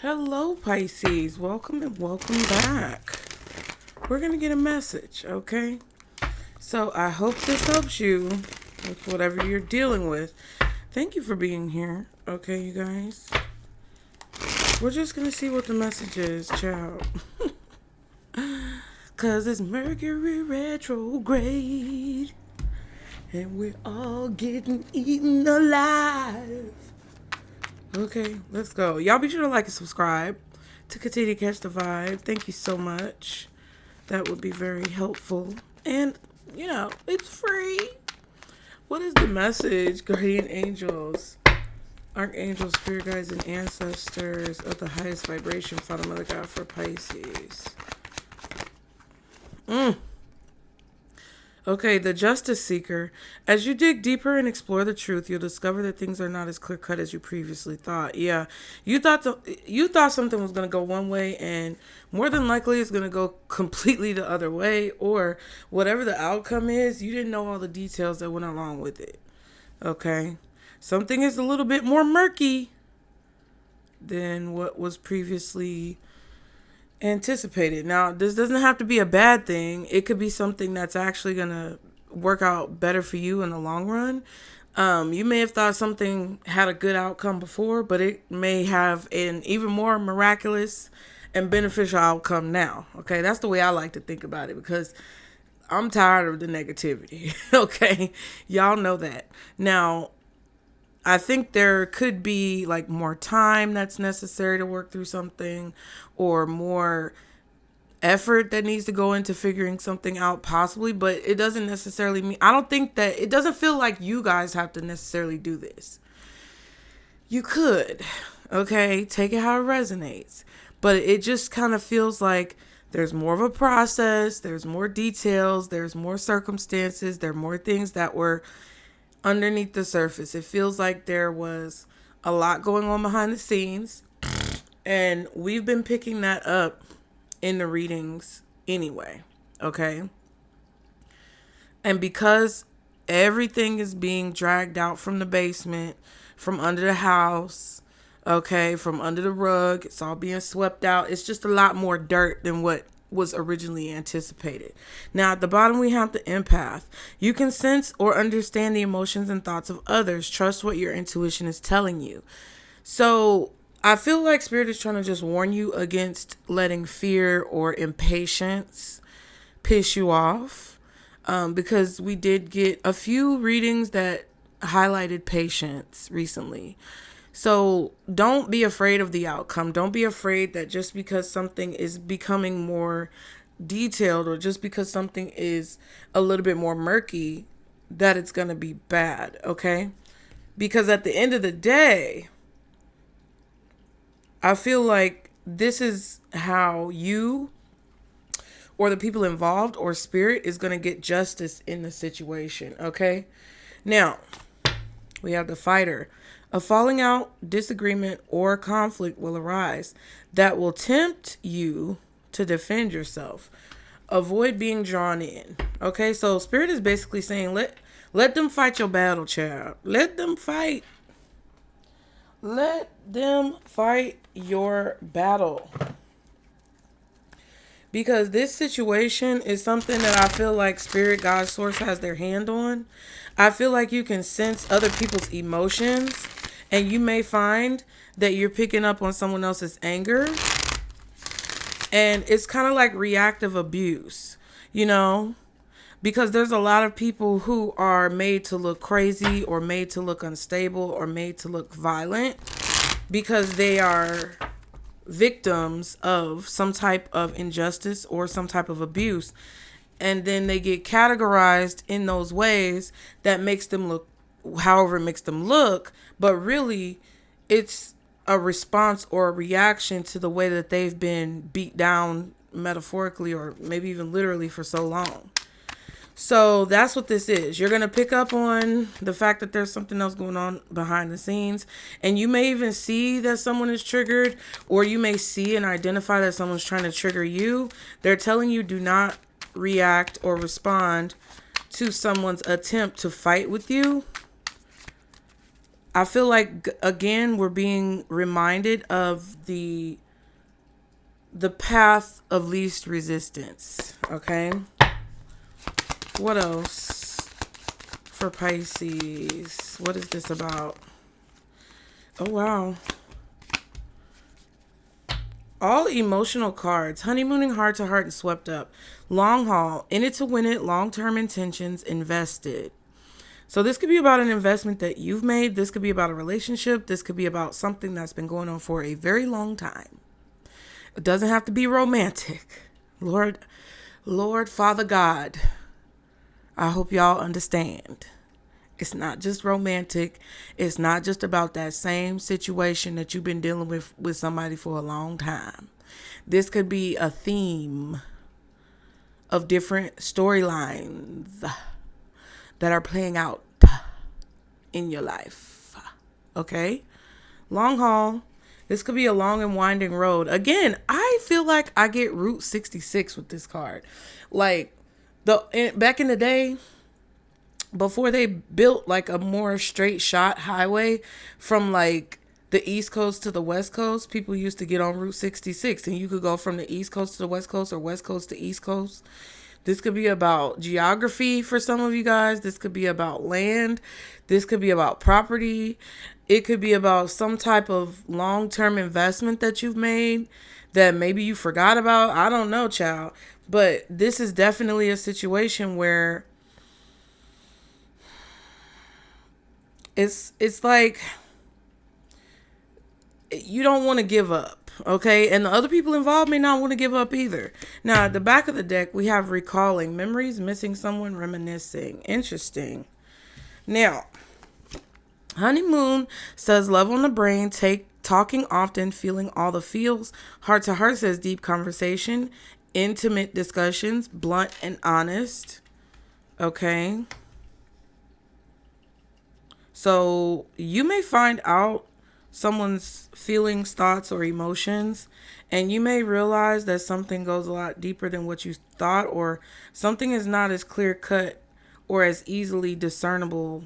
Hello, Pisces. Welcome and welcome back. We're going to get a message, okay? So I hope this helps you with whatever you're dealing with. Thank you for being here, okay, you guys? We're just going to see what the message is, child. Because it's Mercury retrograde. And we're all getting eaten alive. Okay, let's go. Y'all be sure to like and subscribe to continue to catch the vibe. Thank you so much. That would be very helpful. And, you know, it's free. What is the message, guardian angels, archangels, spirit guides, and ancestors of the highest vibration, Father, Mother, God, for Pisces? Okay, the justice seeker. As you dig deeper and explore the truth, you'll discover that things are not as clear-cut as you previously thought. Yeah, you thought something was going to go one way, and more than likely it's going to go completely the other way, or whatever the outcome is, you didn't know all the details that went along with it. Okay? Something is a little bit more murky than what was previously anticipated. Now, this doesn't have to be a bad thing. It could be something that's actually going to work out better for you in the long run. You may have thought something had a good outcome before, but it may have an even more miraculous and beneficial outcome now. Okay, that's the way I like to think about it, because I'm tired of the negativity. Okay, y'all know that. Now, I think there could be like more time that's necessary to work through something, or more effort that needs to go into figuring something out, possibly, but it doesn't necessarily mean, I don't think that, it doesn't feel like you guys have to necessarily do this. You could, okay, take it how it resonates, but it just kind of feels like there's more of a process, there's more details, there's more circumstances, there are more things that were underneath the surface. It feels like there was a lot going on behind the scenes, and we've been picking that up in the readings anyway, okay? And because everything is being dragged out from the basement, from under the house, okay, from under the rug, it's all being swept out. It's just a lot more dirt than what was originally anticipated. Now, at the bottom, we have the empath. You can sense or understand the emotions and thoughts of others. Trust what your intuition is telling you. So I feel like Spirit is trying to just warn you against letting fear or impatience piss you off, because we did get a few readings that highlighted patience recently. So don't be afraid of the outcome. Don't be afraid that just because something is becoming more detailed, or just because something is a little bit more murky, that it's going to be bad, okay? Because at the end of the day, I feel like this is how you or the people involved or Spirit is going to get justice in the situation, okay? Now, we have the fighter. A falling out, disagreement, or conflict will arise that will tempt you to defend yourself. Avoid being drawn in. Okay, so Spirit is basically saying, let them fight your battle, child. Let them fight. Let them fight your battle. Because this situation is something that I feel like Spirit, God, Source has their hand on. I feel like you can sense other people's emotions, and you may find that you're picking up on someone else's anger. And it's kind of like reactive abuse, you know, because there's a lot of people who are made to look crazy, or made to look unstable, or made to look violent, because they are victims of some type of injustice or some type of abuse. And then they get categorized in those ways that makes them look however it makes them look, but really it's a response or a reaction to the way that they've been beat down metaphorically, or maybe even literally, for so long. So that's what this is. You're going to pick up on the fact that there's something else going on behind the scenes, and you may even see that someone is triggered, or you may see and identify that someone's trying to trigger you. They're telling you do not react or respond to someone's attempt to fight with you, I feel like, again, we're being reminded of the path of least resistance. Okay. What else for Pisces? What is this about? Oh, wow. All emotional cards. Honeymooning, heart to heart, and swept up. Long haul. In it to win it. Long-term intentions. Invested. So this could be about an investment that you've made. This could be about a relationship. This could be about something that's been going on for a very long time. It doesn't have to be romantic. Lord, Father God, I hope y'all understand. It's not just romantic. It's not just about that same situation that you've been dealing with somebody for a long time. This could be a theme of different storylines that are playing out in your life. Okay? Long haul. This could be a long and winding road. Again, I feel like I get Route 66 with this card. Like, back in the day, before they built like a more straight shot highway from like the East Coast to the West Coast, people used to get on Route 66, and you could go from the East Coast to the West Coast or West Coast to East Coast. This could be about geography for some of you guys. This could be about land. This could be about property. It could be about some type of long-term investment that you've made that maybe you forgot about. I don't know, child. But this is definitely a situation where it's like you don't want to give up, okay? And the other people involved may not want to give up either. Now, at the back of the deck, we have recalling memories, missing someone, reminiscing. Interesting. Now, honeymoon says love on the brain, talking often, feeling all the feels. Heart to heart says deep conversation, intimate discussions, blunt and honest. Okay. So you may find out someone's feelings, thoughts, or emotions, and you may realize that something goes a lot deeper than what you thought, or something is not as clear cut or as easily discernible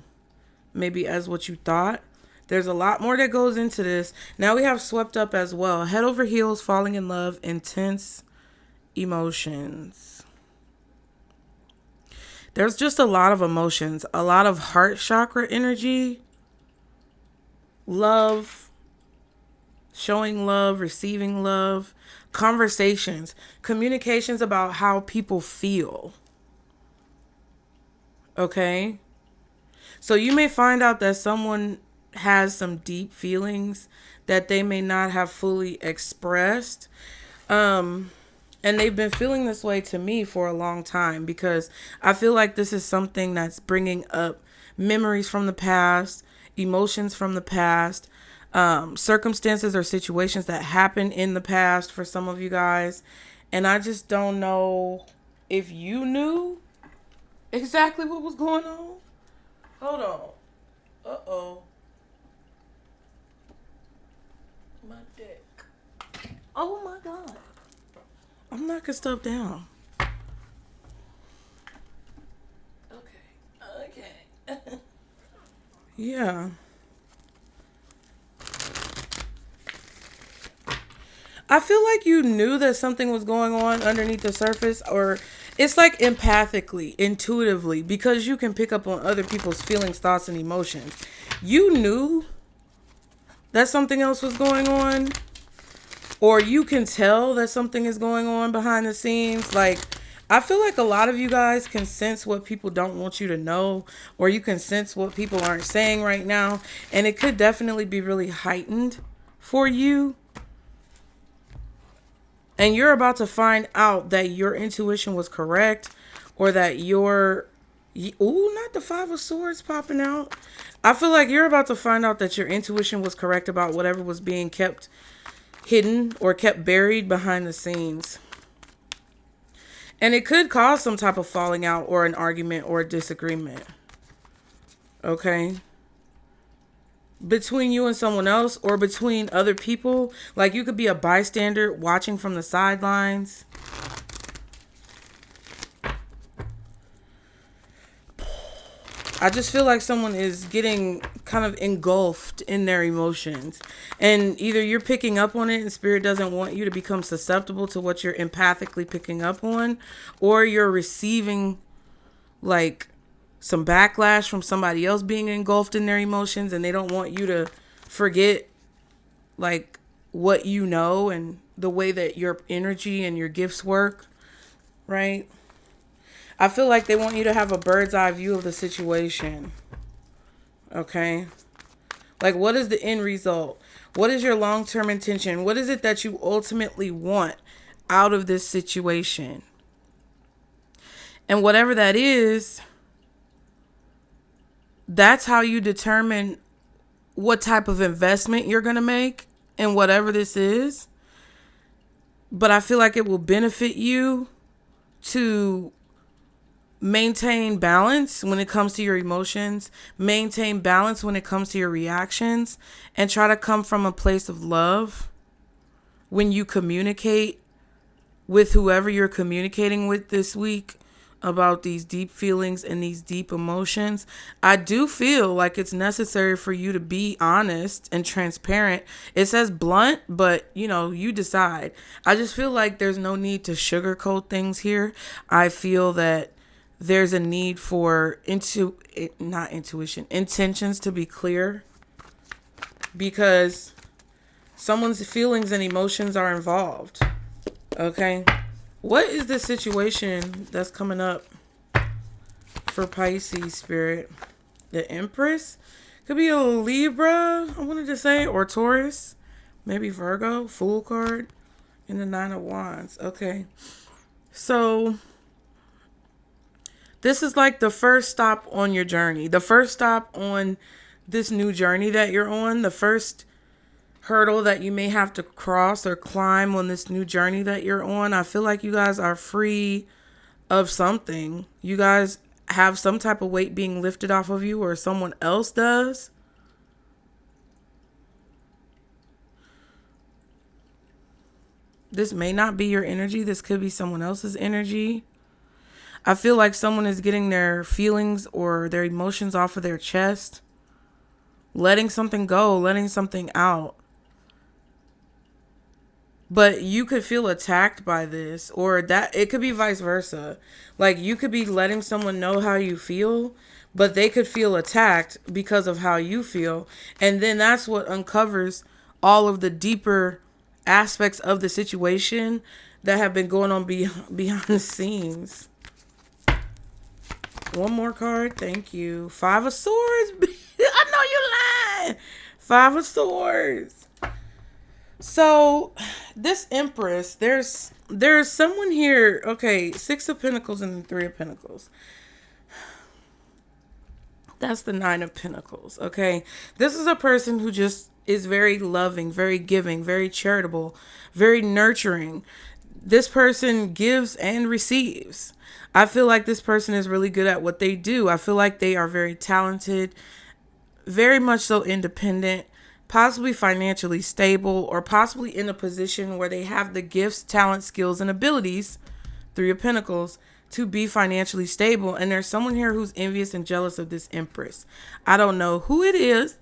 maybe as what you thought. There's a lot more that goes into this. Now we have swept up as well. Head over heels, falling in love, intense emotions. There's just a lot of emotions, a lot of heart chakra energy, love, showing love, receiving love, conversations, communications about how people feel. Okay? So you may find out that someone has some deep feelings that they may not have fully expressed. And they've been feeling this way to me for a long time, because I feel like this is something that's bringing up memories from the past, emotions from the past, circumstances or situations that happened in the past for some of you guys. And I just don't know if you knew exactly what was going on. Hold on. Uh-oh. My dick. Oh my God. I'm knocking stuff down. Okay. Yeah. I feel like you knew that something was going on underneath the surface, or it's like empathically, intuitively, because you can pick up on other people's feelings, thoughts, and emotions. You knew that something else was going on. Or you can tell that something is going on behind the scenes. Like, I feel like a lot of you guys can sense what people don't want you to know, or you can sense what people aren't saying right now. And it could definitely be really heightened for you. And you're about to find out that your intuition was correct, or that not the Five of Swords popping out. I feel like you're about to find out that your intuition was correct about whatever was being kept hidden or kept buried behind the scenes. And it could cause some type of falling out or an argument or a disagreement. Okay? Between you and someone else, or between other people. Like, you could be a bystander watching from the sidelines. I just feel like someone is getting kind of engulfed in their emotions. And either you're picking up on it and spirit doesn't want you to become susceptible to what you're empathically picking up on, or you're receiving like some backlash from somebody else being engulfed in their emotions and they don't want you to forget like what you know and the way that your energy and your gifts work, right? I feel like they want you to have a bird's eye view of the situation. Okay? Like, what is the end result? What is your long-term intention? What is it that you ultimately want out of this situation? And whatever that is, that's how you determine what type of investment you're going to make in whatever this is. But I feel like it will benefit you to maintain balance when it comes to your emotions, maintain balance when it comes to your reactions, and try to come from a place of love when you communicate with whoever you're communicating with this week about these deep feelings and these deep emotions. I do feel like it's necessary for you to be honest and transparent. It says blunt, but you decide. I just feel like there's no need to sugarcoat things here. I feel that there's a need for intentions to be clear, because someone's feelings and emotions are involved. Okay. What is the situation that's coming up for Pisces spirit? The Empress? Could be a Libra, I wanted to say, or Taurus. Maybe Virgo, Fool card, and the Nine of Wands. Okay. So this is like the first stop on your journey. The first stop on this new journey that you're on. The first hurdle that you may have to cross or climb on this new journey that you're on. I feel like you guys are free of something. You guys have some type of weight being lifted off of you, or someone else does. This may not be your energy. This could be someone else's energy. I feel like someone is getting their feelings or their emotions off of their chest, letting something go, letting something out. But you could feel attacked by this, or that it could be vice versa. Like, you could be letting someone know how you feel, but they could feel attacked because of how you feel. And then that's what uncovers all of the deeper aspects of the situation that have been going on behind the scenes. One more card. Thank you. Five of Swords. I know you're lying. Five of Swords. So this Empress, there's someone here. Okay, Six of Pentacles and Three of Pentacles. That's the Nine of Pentacles. Okay, this is a person who just is very loving, very giving, very charitable, very nurturing. This person gives and receives. I feel like this person is really good at what they do. I feel like they are very talented, very much so independent, possibly financially stable, or possibly in a position where they have the gifts, talent, skills, and abilities, Three of Pentacles, to be financially stable. And there's someone here who's envious and jealous of this Empress. I don't know who it is.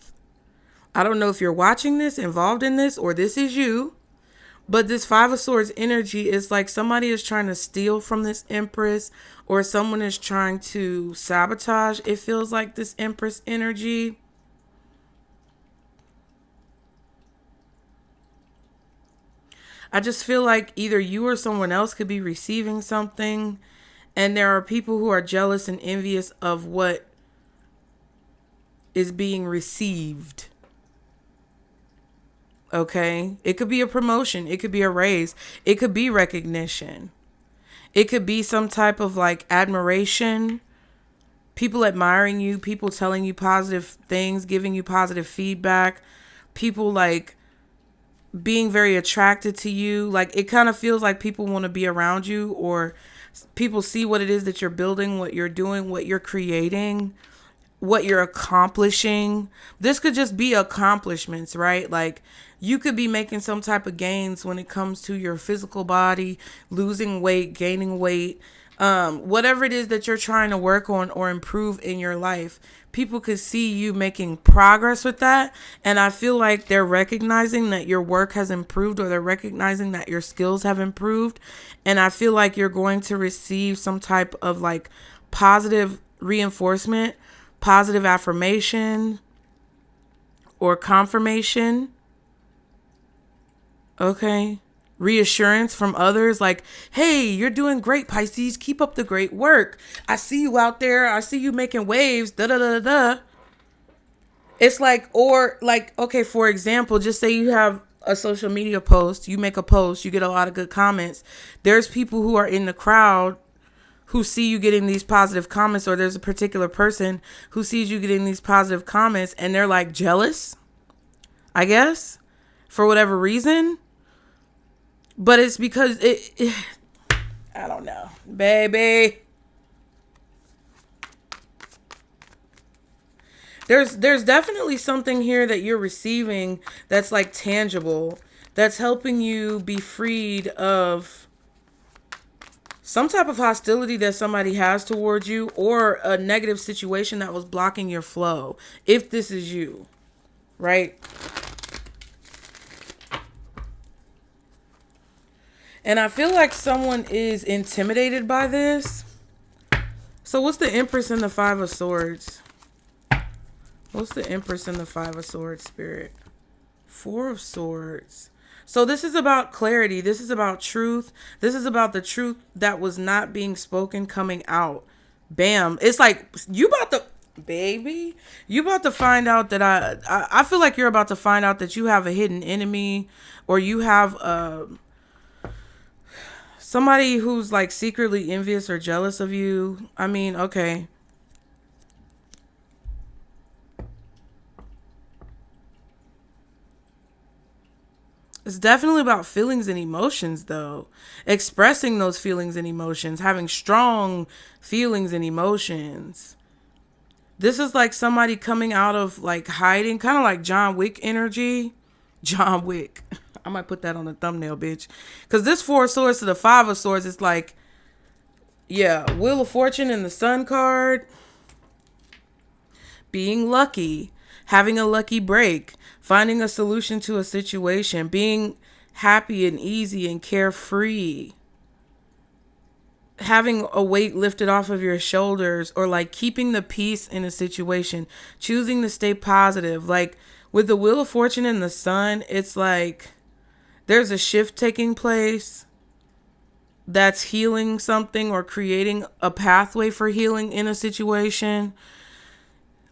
I don't know if you're watching this, involved in this, or this is you. But this Five of Swords energy is like somebody is trying to steal from this Empress, or someone is trying to sabotage. It feels like this Empress energy. I just feel like either you or someone else could be receiving something, and there are people who are jealous and envious of what is being received. Okay, it could be a promotion, it could be a raise, it could be recognition, it could be some type of like admiration, people admiring you, people telling you positive things, giving you positive feedback, people like being very attracted to you. Like, it kind of feels like people want to be around you, or people see what it is that you're building, what you're doing, what you're creating, what you're accomplishing. This could just be accomplishments, right? Like, you could be making some type of gains when it comes to your physical body, losing weight, gaining weight, Whatever it is that you're trying to work on or improve in your life, people could see you making progress with that. And I feel like they're recognizing that your work has improved, or they're recognizing that your skills have improved. And I feel like you're going to receive some type of like positive reinforcement, positive affirmation, or confirmation. Okay. Reassurance from others, like, hey, you're doing great, Pisces. Keep up the great work. I see you out there. I see you making waves. Da da da da. It's like, or like, okay, for example, just say you have a social media post. You make a post. You get a lot of good comments. There's people who are in the crowd who see you getting these positive comments, or there's a particular person who sees you getting these positive comments, and they're like jealous, I guess, for whatever reason. But it's because I don't know, baby. There's definitely something here that you're receiving that's like tangible, that's helping you be freed of some type of hostility that somebody has towards you, or a negative situation that was blocking your flow. If this is you, right? And I feel like someone is intimidated by this. So what's the Empress and the Five of Swords? What's the Empress and the Five of Swords, Spirit? Four of Swords. So this is about clarity. This is about truth. This is about the truth that was not being spoken coming out. Bam. It's like you about to, baby, you about to find out that I feel like you're about to find out that you have a hidden enemy, or you have somebody who's like secretly envious or jealous of you. I mean, okay. It's definitely about feelings and emotions, though. Expressing those feelings and emotions, having strong feelings and emotions. This is like somebody coming out of like hiding, kind of like John Wick energy. John Wick. I might put that on the thumbnail, bitch. Because this Four of Swords to the Five of Swords is like, yeah, Wheel of Fortune and the Sun card. Being lucky. Having a lucky break. Finding a solution to a situation. Being happy and easy and carefree. Having a weight lifted off of your shoulders, or like keeping the peace in a situation. Choosing to stay positive. Like with the Wheel of Fortune and the Sun, it's like there's a shift taking place that's healing something, or creating a pathway for healing in a situation.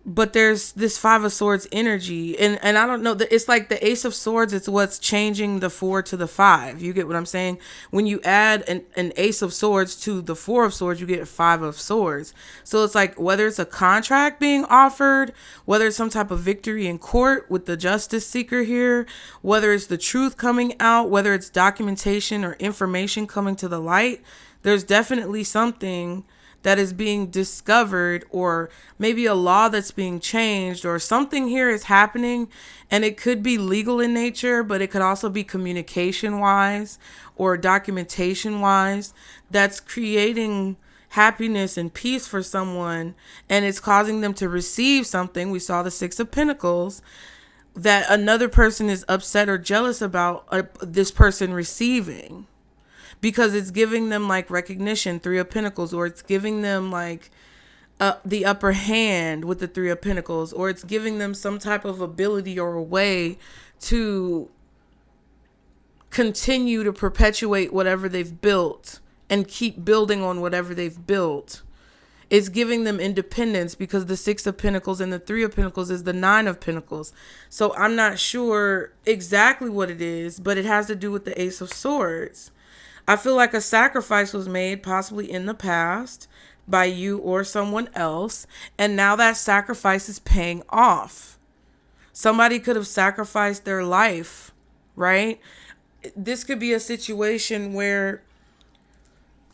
But there's this Five of Swords energy. And I don't know, it's like the Ace of Swords. It's what's changing the 4 to the 5. You get what I'm saying? When you add an Ace of Swords to the 4 of Swords, you get 5 of Swords. So it's like whether it's a contract being offered, whether it's some type of victory in court with the justice seeker here, whether it's the truth coming out, whether it's documentation or information coming to the light, there's definitely something that is being discovered, or maybe a law that's being changed, or something here is happening. And it could be legal in nature, but it could also be communication wise or documentation wise, that's creating happiness and peace for someone, and it's causing them to receive something. We saw the Six of Pentacles, that another person is upset or jealous about this person receiving, because it's giving them like recognition, Three of Pentacles, or it's giving them like the upper hand with the Three of Pentacles, or it's giving them some type of ability or a way to continue to perpetuate whatever they've built and keep building on whatever they've built. It's giving them independence, because the Six of Pentacles and the Three of Pentacles is the Nine of Pentacles. So I'm not sure exactly what it is, but it has to do with the Ace of Swords. I feel like a sacrifice was made possibly in the past by you or someone else, and now that sacrifice is paying off. Somebody could have sacrificed their life, right? This could be a situation where,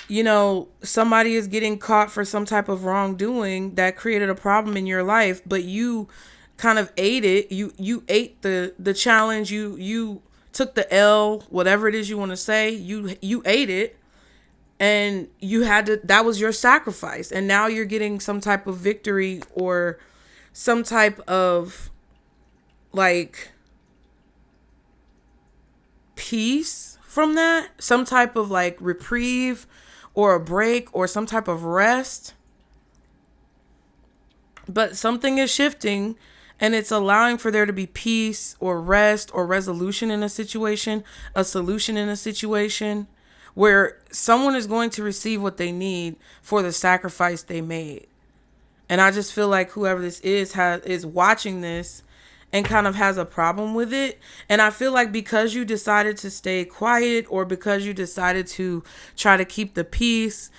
you know, somebody is getting caught for some type of wrongdoing that created a problem in your life, but you kind of ate it. You ate the challenge. You took the L, whatever it is you want to say. You ate it, And you had to, that was your sacrifice. And now you're getting some type of victory or some type of like peace from that, some type of like reprieve or a break or some type of rest. But something is shifting and it's allowing for there to be peace or rest or resolution in a situation, a solution in a situation where someone is going to receive what they need for the sacrifice they made. And I just feel like whoever this is watching this and kind of has a problem with it. And I feel like because you decided to stay quiet or because you decided to try to keep the peace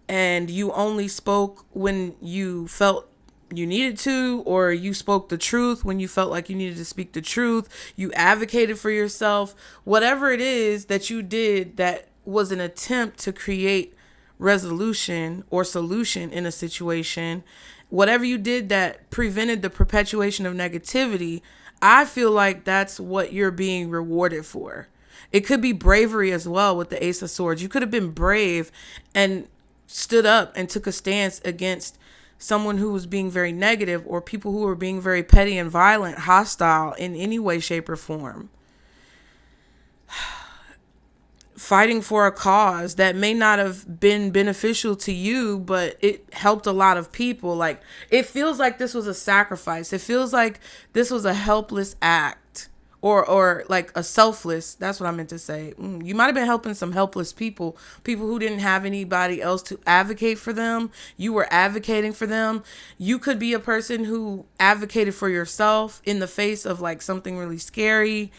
and you only spoke when you felt you needed to, or you spoke the truth when you felt like you needed to speak the truth, you advocated for yourself, whatever it is that you did that was an attempt to create resolution or solution in a situation, whatever you did that prevented the perpetuation of negativity, I feel like that's what you're being rewarded for. It could be bravery as well with the Ace of Swords. You could have been brave and stood up and took a stance against someone who was being very negative or people who were being very petty and violent, hostile in any way, shape, or form. Fighting for a cause that may not have been beneficial to you, but it helped a lot of people. Like, it feels like this was a sacrifice. It feels like this was a helpless act or like a selfless, that's what I meant to say. You might have been helping some helpless people who didn't have anybody else to advocate for them. You were advocating for them. You could be a person who advocated for yourself in the face of like something really scary.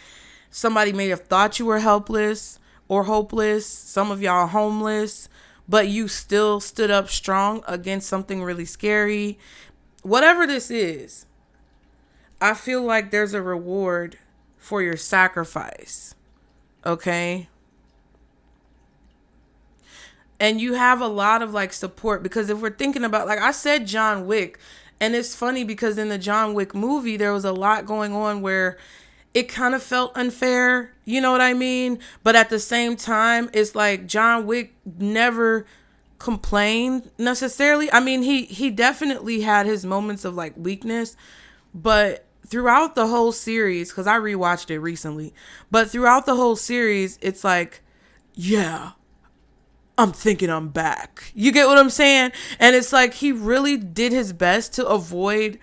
Somebody may have thought you were helpless or hopeless. Some of y'all homeless, but you still stood up strong against something really scary. Whatever this is, I feel like there's a reward for your sacrifice. Okay? And you have a lot of like support, because if we're thinking about, like I said, John Wick, and it's funny because in the John Wick movie, there was a lot going on where it kind of felt unfair, you know what I mean? But at the same time, it's like John Wick never complained necessarily. I mean, he definitely had his moments of like weakness, but throughout the whole series, because I rewatched it recently, but throughout the whole series, it's like, yeah, I'm thinking I'm back. You get what I'm saying? And it's like he really did his best to avoid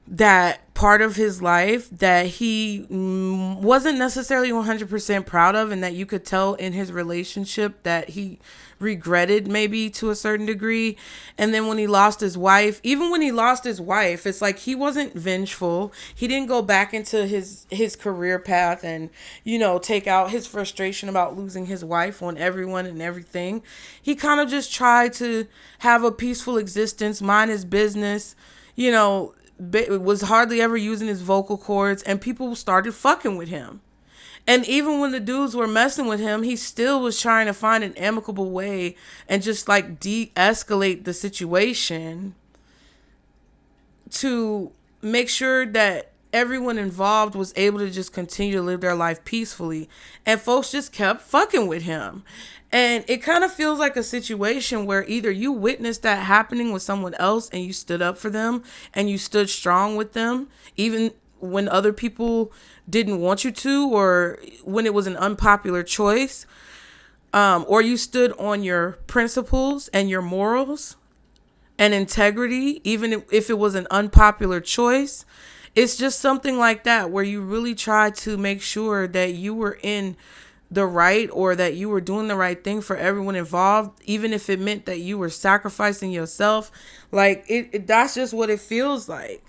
that part of his life that he wasn't necessarily 100% proud of, and that you could tell in his relationship that he regretted maybe to a certain degree. And then when he lost his wife, even when he lost his wife, it's like he wasn't vengeful. He didn't go back into his career path and, you know, take out his frustration about losing his wife on everyone and everything. He kind of just tried to have a peaceful existence, mind his business, you know, was hardly ever using his vocal cords, and people started fucking with him. And even when the dudes were messing with him, he still was trying to find an amicable way and just like de-escalate the situation to make sure that everyone involved was able to just continue to live their life peacefully. And folks just kept fucking with him. And it kind of feels like a situation where either you witnessed that happening with someone else and you stood up for them and you stood strong with them, even when other people didn't want you to, or when it was an unpopular choice, or you stood on your principles and your morals and integrity, even if it was an unpopular choice. It's just something like that where you really try to make sure that you were in the right, or that you were doing the right thing for everyone involved, even if it meant that you were sacrificing yourself. Like that's just what it feels like.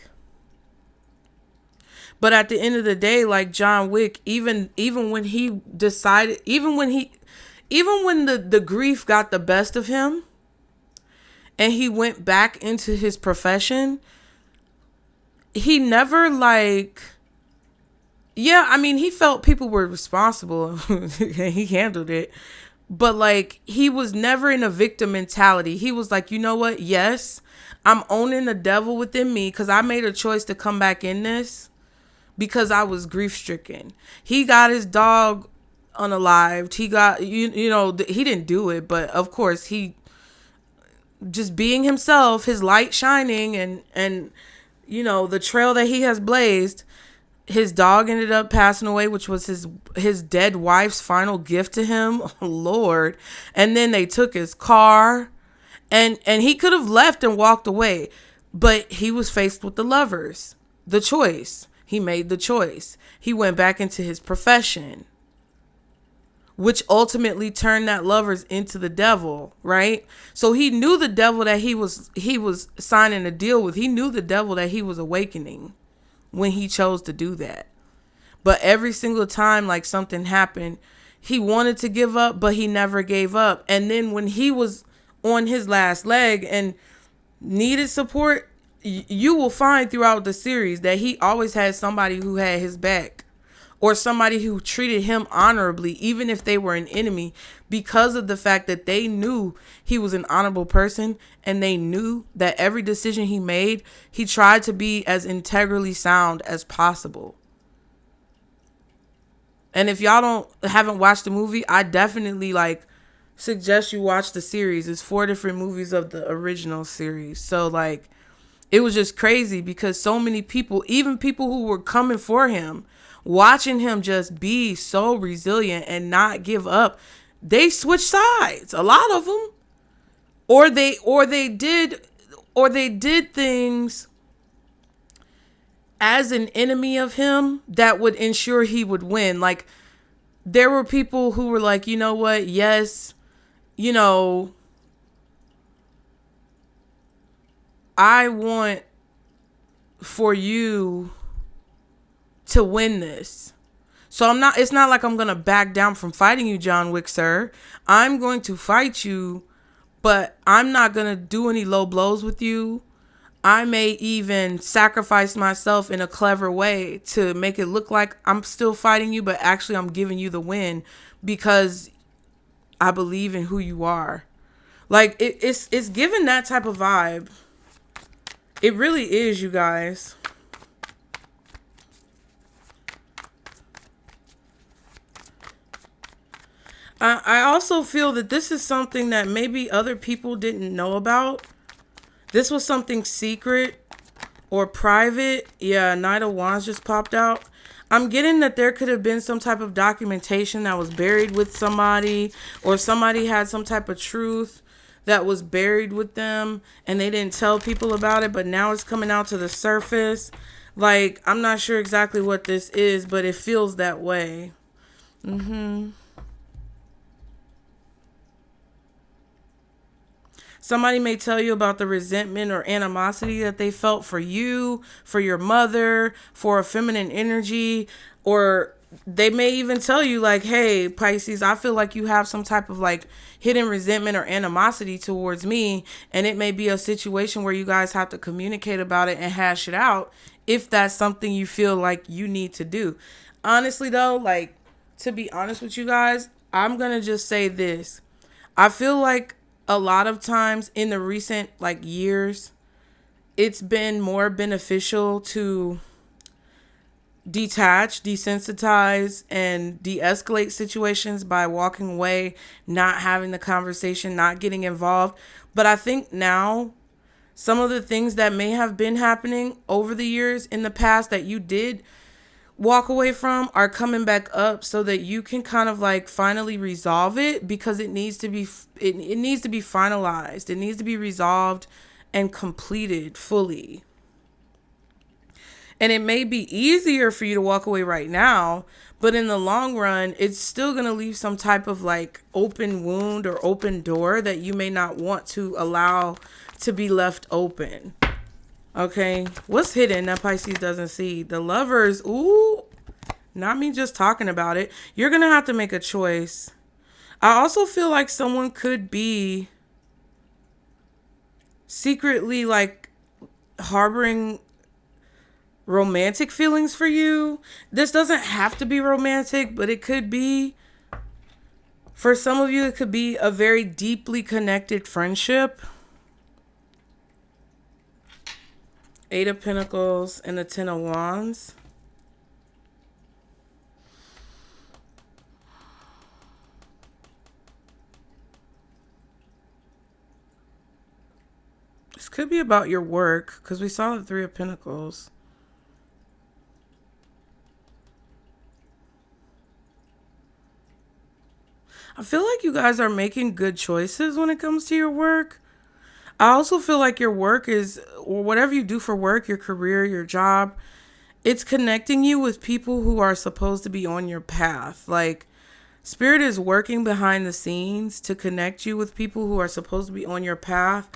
But at the end of the day, like John Wick, even when he decided, even when the grief got the best of him and he went back into his profession, he never like, yeah, I mean, he felt people were responsible and he handled it. But like, he was never in a victim mentality. He was like, you know what? Yes, I'm owning the devil within me because I made a choice to come back in this because I was grief stricken. He got his dog unalived. He got, you know, he didn't do it, but of course he just being himself, his light shining, and you know, the trail that he has blazed. His dog ended up passing away, which was his dead wife's final gift to him. Oh, Lord. And then they took his car, and he could have left and walked away, but he was faced with the lovers. The choice. He made the choice. He went back into his profession, which ultimately turned that lovers into the devil, right? So he knew the devil that he was signing a deal with. He knew the devil that he was awakening when he chose to do that. But every single time like something happened, he wanted to give up, but he never gave up. And then when he was on his last leg and needed support, you will find throughout the series that he always had somebody who had his back, or somebody who treated him honorably, even if they were an enemy, because of the fact that they knew he was an honorable person, and they knew that every decision he made, he tried to be as integrally sound as possible. And if y'all haven't watched the movie, I definitely suggest you watch the series. It's 4 different movies of the original series. So it was just crazy because so many people, even people who were coming for him, watching him just be so resilient and not give up, they switched sides. A lot of them, or they did things as an enemy of him that would ensure he would win. Like, there were people who were like, you know what? Yes, you know, I want for you to win this. So it's not like I'm going to back down from fighting you, John Wick, sir. I'm going to fight you, but I'm not going to do any low blows with you. I may even sacrifice myself in a clever way to make it look like I'm still fighting you, but actually I'm giving you the win because I believe in who you are. Like, it's given that type of vibe. It really is, you guys. I also feel that this is something that maybe other people didn't know about. This was something secret or private. Yeah, Knight of Wands just popped out. I'm getting that there could have been some type of documentation that was buried with somebody, or somebody had some type of truth that was buried with them and they didn't tell people about it, but now it's coming out to the surface. Like, I'm not sure exactly what this is, but it feels that way. Somebody may tell you about the resentment or animosity that they felt for you, for your mother, for a feminine energy, or they may even tell you like, hey, Pisces, I feel like you have some type of hidden resentment or animosity towards me. And it may be a situation where you guys have to communicate about it and hash it out if that's something you feel like you need to do. Honestly, though, to be honest with you guys, I'm going to just say this. I feel like a lot of times in the recent years, it's been more beneficial to detach, desensitize, and de-escalate situations by walking away, not having the conversation, not getting involved. But I think now some of the things that may have been happening over the years in the past that you did walk away from are coming back up so that you can kind of finally resolve it, because it needs to be it needs to be finalized. It needs to be resolved and completed fully. And it may be easier for you to walk away right now, but in the long run, it's still going to leave some type of open wound or open door that you may not want to allow to be left open. Okay, what's hidden that Pisces doesn't see? The Lovers. Ooh, not me just talking about it. You're going to have to make a choice. I also feel like someone could be secretly harboring romantic feelings for you. This doesn't have to be romantic, but it could be. For some of you, it could be a very deeply connected friendship. 8 of Pentacles and the 10 of Wands. Could be about your work, because we saw the Three of Pentacles. I feel like you guys are making good choices when it comes to your work. I also feel like your work is, or whatever you do for work, your career, your job, it's connecting you with people who are supposed to be on your path. Like, Spirit is working behind the scenes to connect you with people who are supposed to be on your path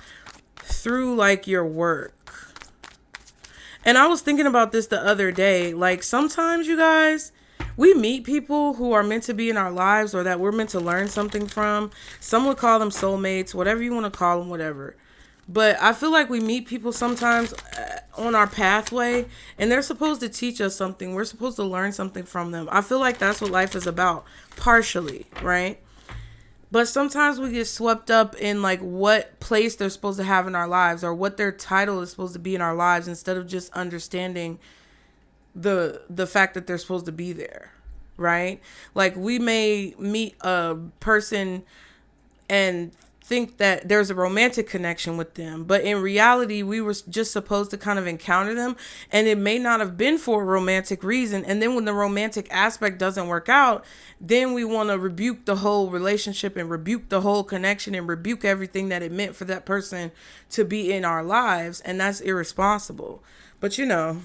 through, like, your work. And I was thinking about this the other day. Like, sometimes, you guys, we meet people who are meant to be in our lives, or that we're meant to learn something from. Some would call them soulmates, whatever you want to call them, whatever. But I feel like we meet people sometimes on our pathway, and they're supposed to teach us something. We're supposed to learn something from them. I feel like that's what life is about, partially, right? But sometimes we get swept up in, like, what place they're supposed to have in our lives, or what their title is supposed to be in our lives, instead of just understanding the fact that they're supposed to be there, right? Like, we may meet a person and think that there's a romantic connection with them, but in reality we were just supposed to kind of encounter them, and it may not have been for a romantic reason. And then when the romantic aspect doesn't work out, then we want to rebuke the whole relationship, and rebuke the whole connection, and rebuke everything that it meant for that person to be in our lives. And that's irresponsible. But you know,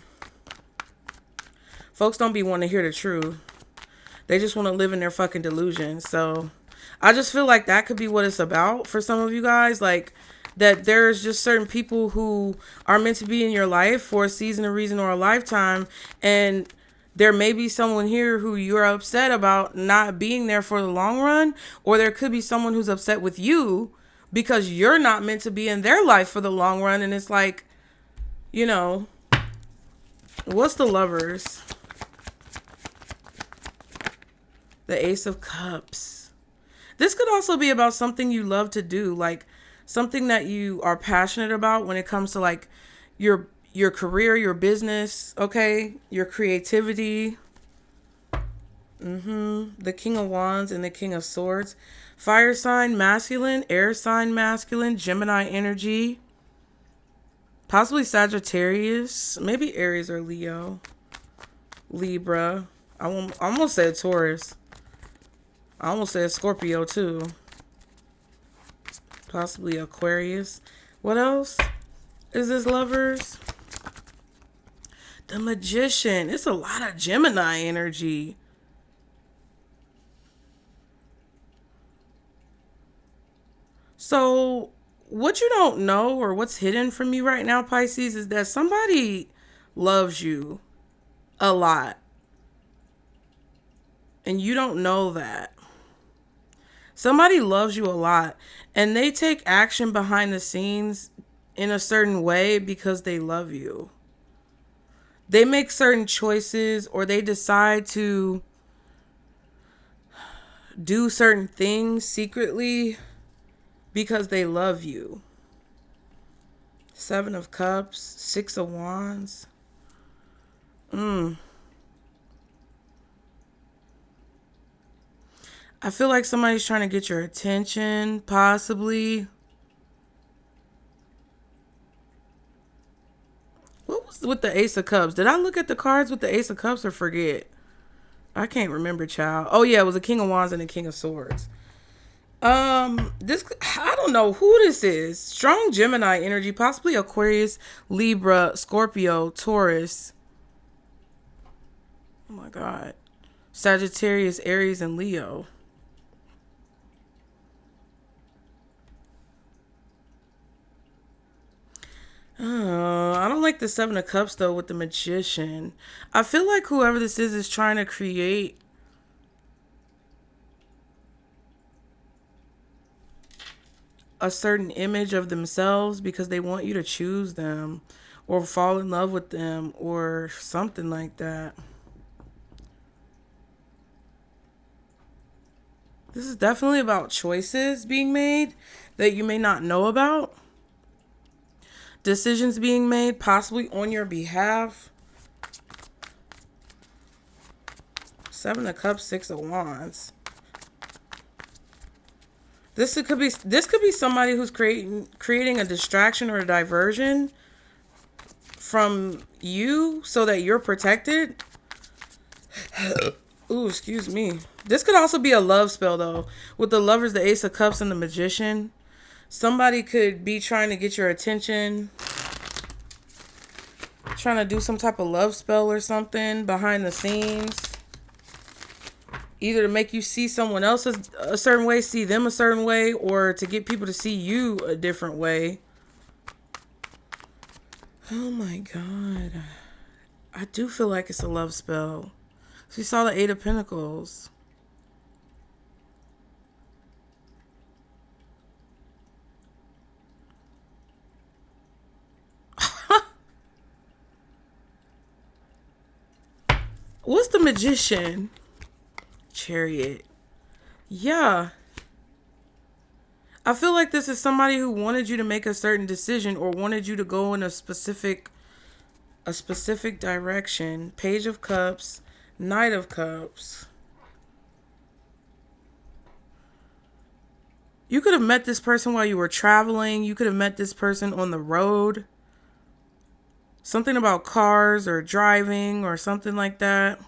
folks don't be wanting to hear the truth. They just want to live in their fucking delusion. So I just feel like that could be what it's about for some of you guys. Like, that there's just certain people who are meant to be in your life for a season, a reason, or a lifetime. And there may be someone here who you're upset about not being there for the long run. Or there could be someone who's upset with you because you're not meant to be in their life for the long run. And it's like, you know, what's the Lovers? The Ace of Cups. This could also be about something you love to do, like something that you are passionate about when it comes to, like, your career, your business, okay? Your creativity. The King of Wands and the King of Swords. Fire sign masculine, air sign masculine, Gemini energy. Possibly Sagittarius, maybe Aries or Leo. Libra. I almost said Taurus. I almost said Scorpio too. Possibly Aquarius. What else is this, Lovers? The Magician. It's a lot of Gemini energy. So what you don't know, or what's hidden from you right now, Pisces, is that somebody loves you a lot. And you don't know that. Somebody loves you a lot, and they take action behind the scenes in a certain way because they love you. They make certain choices, or they decide to do certain things secretly because they love you. Seven of Cups, Six of Wands. I feel like somebody's trying to get your attention, possibly. What was with the Ace of Cups? Did I look at the cards with the Ace of Cups or forget? I can't remember, child. Oh yeah, it was a King of Wands and a King of Swords. This, I don't know who this is. Strong Gemini energy, possibly Aquarius, Libra, Scorpio, Taurus. Oh my God. Sagittarius, Aries, and Leo. I don't like the Seven of Cups though with the Magician. I feel like whoever this is trying to create a certain image of themselves because they want you to choose them or fall in love with them or something like that. This is definitely about choices being made that you may not know about. Decisions being made possibly on your behalf. Seven of Cups, Six of Wands. This could be somebody who's creating a distraction or a diversion from you so that you're protected. Ooh, excuse me. This could also be a love spell though. With the Lovers, the Ace of Cups, and the Magician. Somebody could be trying to get your attention, trying to do some type of love spell or something behind the scenes. Either to make you see someone else a certain way, see them a certain way, or to get people to see you a different way. Oh my God. I do feel like it's a love spell. She saw the Eight of Pentacles. What's the Magician? Chariot. Yeah. I feel like this is somebody who wanted you to make a certain decision or wanted you to go in a specific direction. Page of Cups, Knight of Cups. You could have met this person while you were traveling. You could have met this person on the road. Something about cars or driving or something like that.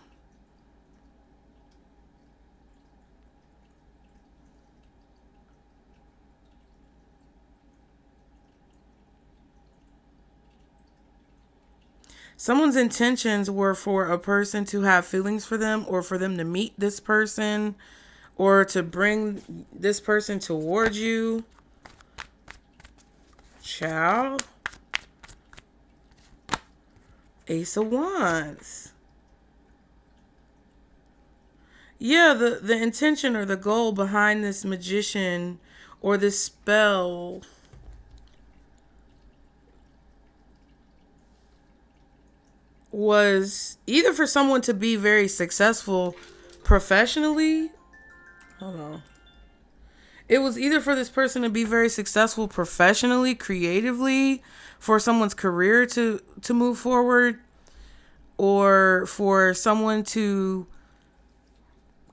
Someone's intentions were for a person to have feelings for them or for them to meet this person or to bring this person towards you. Child. Ace of Wands. Yeah, the intention or the goal behind this magician or this spell was either for someone to be very successful professionally. Hold on. It was either for this person to be very successful professionally, creatively, for someone's career to move forward, or for someone to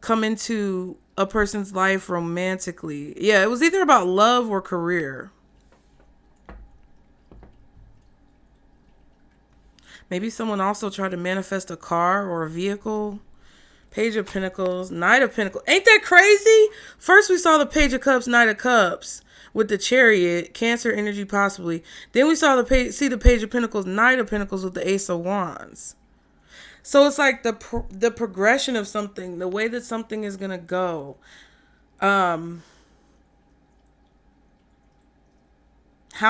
come into a person's life romantically. Yeah, it was either about love or career. Maybe someone also tried to manifest a car or a vehicle. Page of Pentacles, Knight of Pentacles. Ain't that crazy? First we saw the Page of Cups, Knight of Cups with the Chariot, Cancer energy possibly. Then we saw the Page of Pentacles, Knight of Pentacles with the Ace of Wands. So it's like the progression of something, the way that something is going to go. How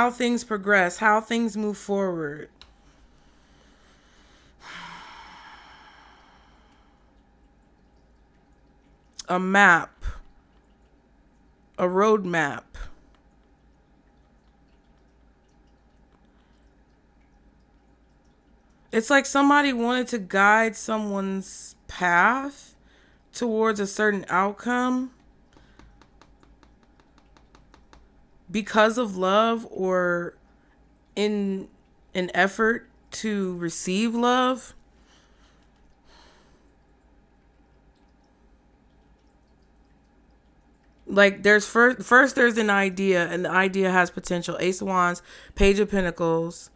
things progress, how things move forward. A map, a road map. It's like somebody wanted to guide someone's path towards a certain outcome because of love or in an effort to receive love. Like there's first there's an idea, and the idea has potential. Ace of Wands, Page of Pentacles,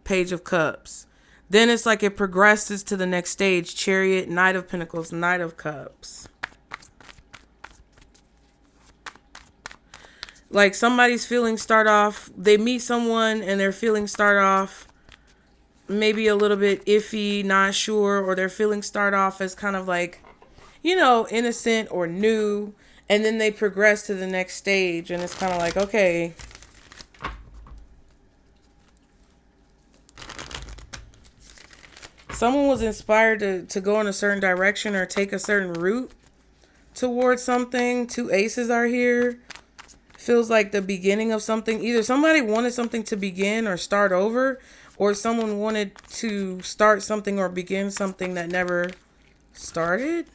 Page of Cups. Then it's like it progresses to the next stage. Chariot, Knight of Pentacles, Knight of Cups. Like somebody's feelings start off, they meet someone and their feelings start off maybe a little bit iffy, not sure, or their feelings start off as kind of like, innocent or new. And then they progress to the next stage. And it's kind of like, okay. Someone was inspired to go in a certain direction or take a certain route towards something. Two aces are here. Feels like the beginning of something. Either somebody wanted something to begin or start over. Or someone wanted to start something or begin something that never started.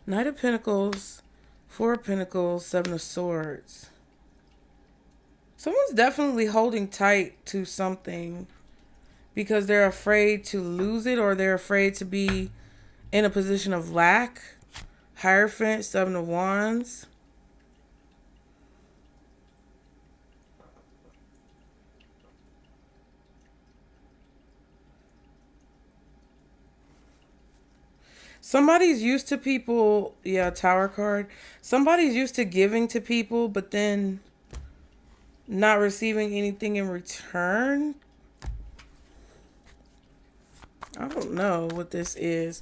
Knight of Pentacles, Four of Pentacles, Seven of Swords. Someone's definitely holding tight to something because they're afraid to lose it or they're afraid to be in a position of lack. Hierophant, Seven of Wands. Somebody's used to people, yeah, tower card. Somebody's used to giving to people, but then not receiving anything in return. I don't know what this is.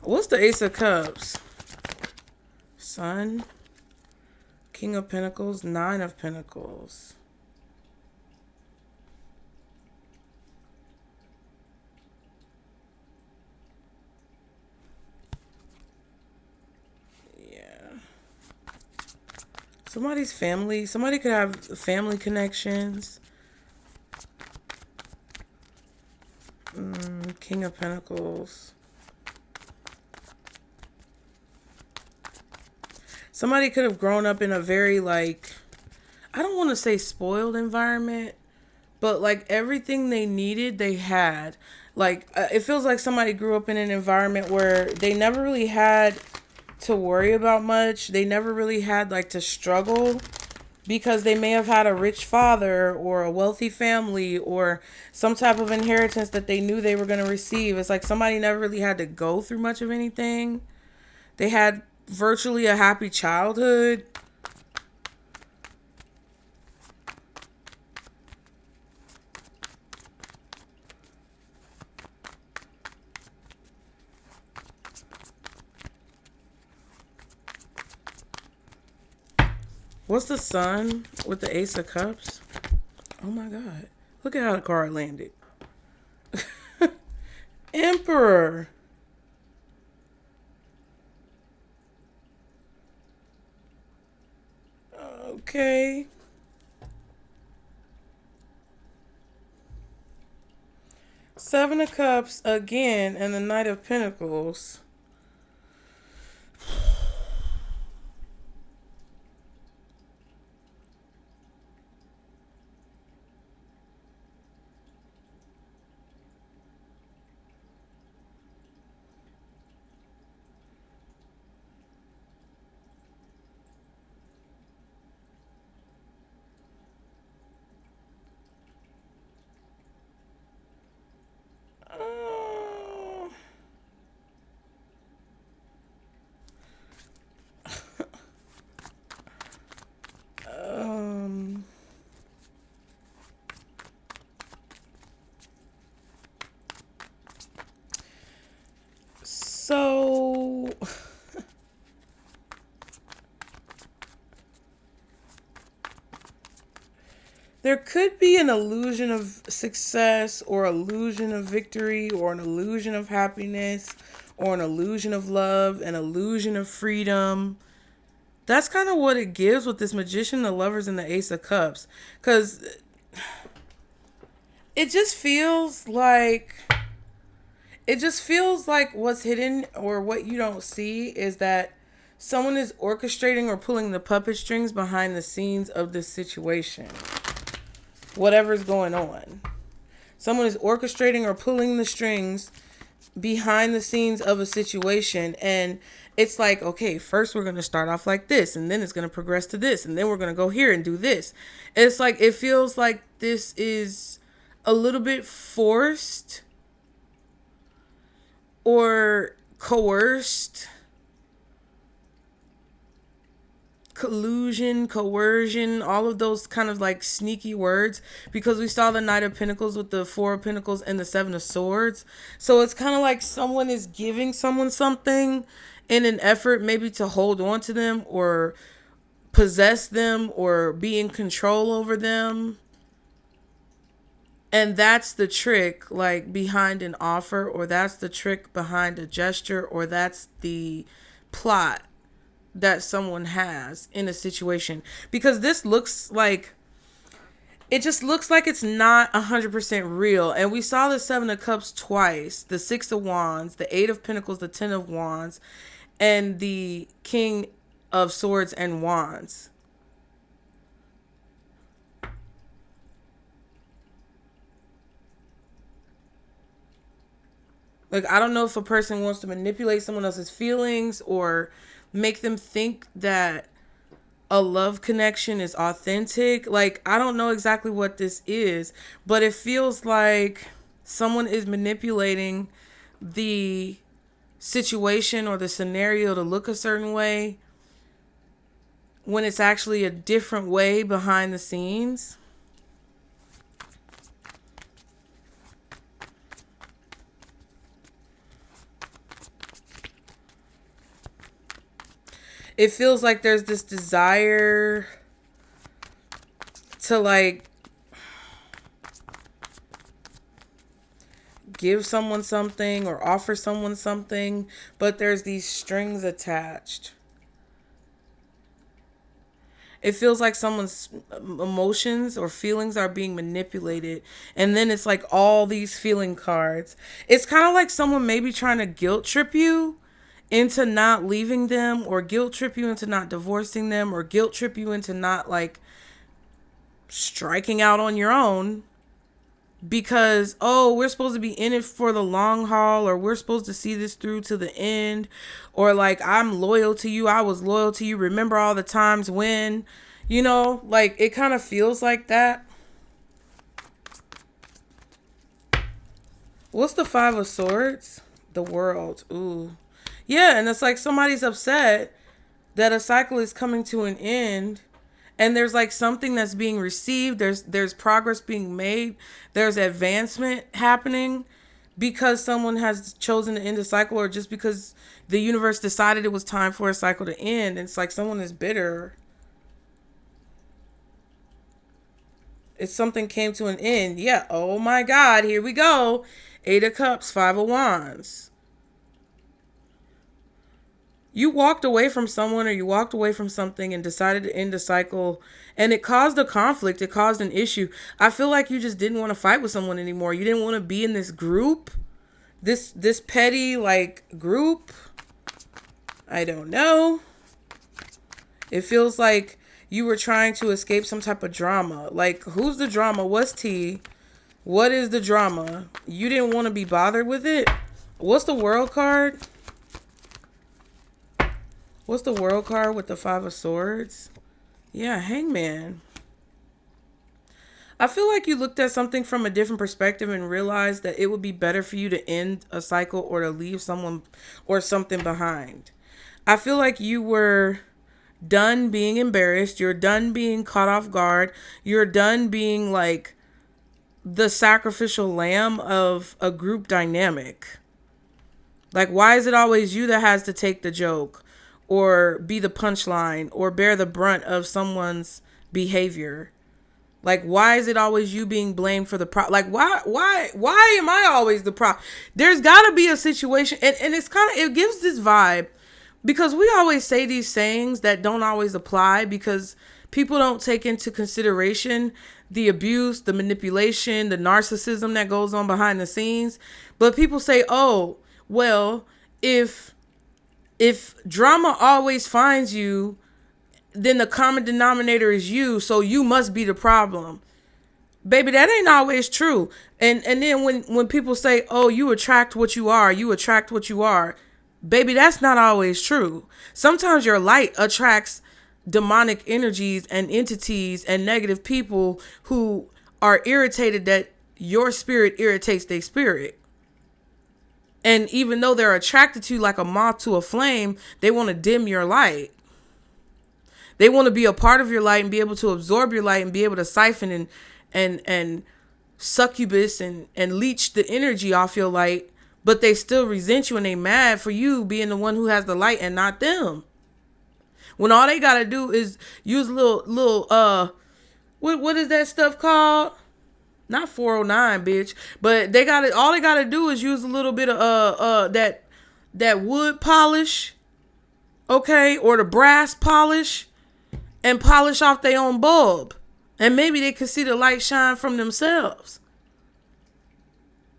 What's the Ace of Cups? Sun, King of Pentacles, Nine of Pentacles. Somebody's family. Somebody could have family connections. King of Pentacles. Somebody could have grown up in a very, like, I don't want to say spoiled environment, but like everything they needed, they had. Like, it feels like somebody grew up in an environment where they never really had to worry about much. They never really had like to struggle because they may have had a rich father or a wealthy family or some type of inheritance that they knew they were going to receive. It's like somebody never really had to go through much of anything. They had virtually a happy childhood. What's the Sun with the Ace of Cups? Oh my God. Look at how the card landed. Emperor. Okay. Seven of Cups again and the Knight of Pentacles. So there could be an illusion of success or illusion of victory or an illusion of happiness or an illusion of love, an illusion of freedom. That's kind of what it gives with this Magician, the Lovers, and the Ace of Cups. Because it just feels like what's hidden or what you don't see is that someone is orchestrating or pulling the puppet strings behind the scenes of this situation. Whatever's going on. Someone is orchestrating or pulling the strings behind the scenes of a situation. And it's like, okay, first we're going to start off like this. And then it's going to progress to this. And then we're going to go here and do this. It's like, it feels like this is a little bit forced or coerced. Collusion, coercion, all of those kind of like sneaky words, because we saw the Knight of Pentacles with the Four of Pentacles and the Seven of Swords. So it's kind of like someone is giving someone something in an effort maybe to hold on to them or possess them or be in control over them. And that's the trick, like behind an offer, or that's the trick behind a gesture, or that's the plot that someone has in a situation. Because this looks like, it just looks like it's not 100% real. And we saw the Seven of Cups twice, the Six of Wands, the Eight of Pentacles, the Ten of Wands, and the King of Swords and Wands. Like, I don't know if a person wants to manipulate someone else's feelings or make them think that a love connection is authentic. Like, I don't know exactly what this is, but it feels like someone is manipulating the situation or the scenario to look a certain way when it's actually a different way behind the scenes. It feels like there's this desire to like give someone something or offer someone something, but there's these strings attached. It feels like someone's emotions or feelings are being manipulated. And then it's like all these feeling cards. It's kind of like someone maybe trying to guilt trip you into not leaving them, or guilt trip you into not divorcing them, or guilt trip you into not like striking out on your own. Because, oh, we're supposed to be in it for the long haul, or we're supposed to see this through to the end, or like, I'm loyal to you, I was loyal to you, remember all the times when, you know, like it kind of feels like that. What's the Five of Swords? The World. Ooh. Yeah, and it's like somebody's upset that a cycle is coming to an end. And there's like something that's being received. There's progress being made. There's advancement happening because someone has chosen to end a cycle, or just because the universe decided it was time for a cycle to end. It's like someone is bitter. It's something came to an end. Yeah. Oh my God. Here we go. Eight of Cups, Five of Wands. You walked away from someone, or you walked away from something and decided to end a cycle, and it caused a conflict. It caused an issue. I feel like you just didn't want to fight with someone anymore. You didn't want to be in this group, this petty like group. I don't know. It feels like you were trying to escape some type of drama. Like, who's the drama? What's tea? What is the drama? You didn't want to be bothered with it. What's the World card? What's the World card with the Five of Swords? Yeah, Hangman. I feel like you looked at something from a different perspective and realized that it would be better for you to end a cycle or to leave someone or something behind. I feel like you were done being embarrassed. You're done being caught off guard. You're done being like the sacrificial lamb of a group dynamic. Like, why is it always you that has to take the joke, or be the punchline, or bear the brunt of someone's behavior? Like, why is it always you being blamed for the like, why am I always the There's gotta be a situation. And it's kind of, it gives this vibe, because we always say these sayings that don't always apply, because people don't take into consideration the abuse, the manipulation, the narcissism that goes on behind the scenes. But people say, oh, well, if drama always finds you, then the common denominator is you, so you must be the problem. Baby, that ain't always true. And then when people say, oh, you attract what you are, baby, that's not always true. Sometimes your light attracts demonic energies and entities and negative people who are irritated that your spirit irritates their spirit. And even though they're attracted to you like a moth to a flame, they want to dim your light. They want to be a part of your light and be able to absorb your light and be able to siphon and succubus and leech the energy off your light. But they still resent you and they mad for you being the one who has the light and not them. When all they got to do is use a little what is that stuff called? Not 409, bitch. But all they gotta do is use a little bit of that wood polish, okay, or the brass polish, and polish off their own bulb. And maybe they can see the light shine from themselves.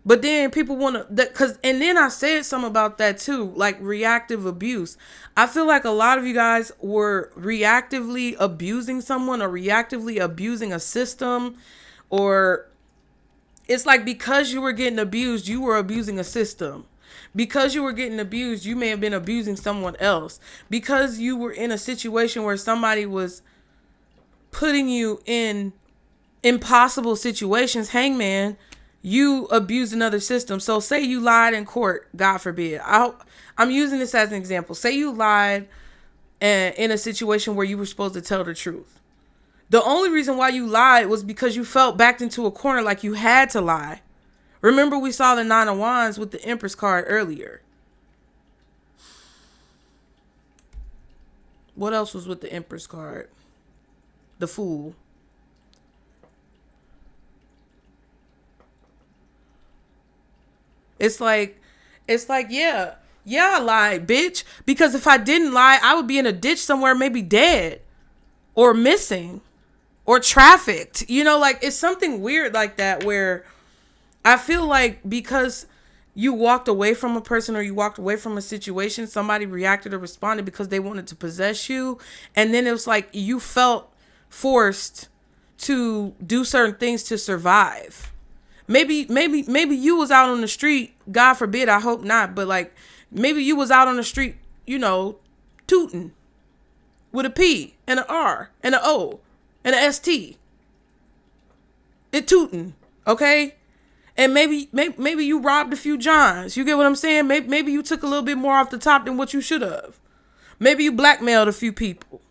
But then people want to, and then I said something about that too, like reactive abuse. I feel like a lot of you guys were reactively abusing someone, or reactively abusing a system, or it's like because you were getting abused, you were abusing a system. Because you were getting abused, you may have been abusing someone else. Because you were in a situation where somebody was putting you in impossible situations, Hangman, you abused another system. So say you lied in court, God forbid. I'm using this as an example. Say you lied in a situation where you were supposed to tell the truth. The only reason why you lied was because you felt backed into a corner like you had to lie. Remember, we saw the Nine of Wands with the Empress card earlier. What else was with the Empress card? The Fool. It's like, yeah, I lied, bitch. Because if I didn't lie, I would be in a ditch somewhere, maybe dead or missing or trafficked. You know, like, it's something weird like that where I feel like because you walked away from a person or you walked away from a situation, somebody reacted or responded because they wanted to possess you. And then it was like you felt forced to do certain things to survive. Maybe you was out on the street, God forbid, I hope not, but like maybe you was out on the street, you know, tooting with a P and an R and an O and an ST. It tooting, okay? And maybe you robbed a few Johns. You get what I'm saying? Maybe you took a little bit more off the top than what you should have. Maybe you blackmailed a few people.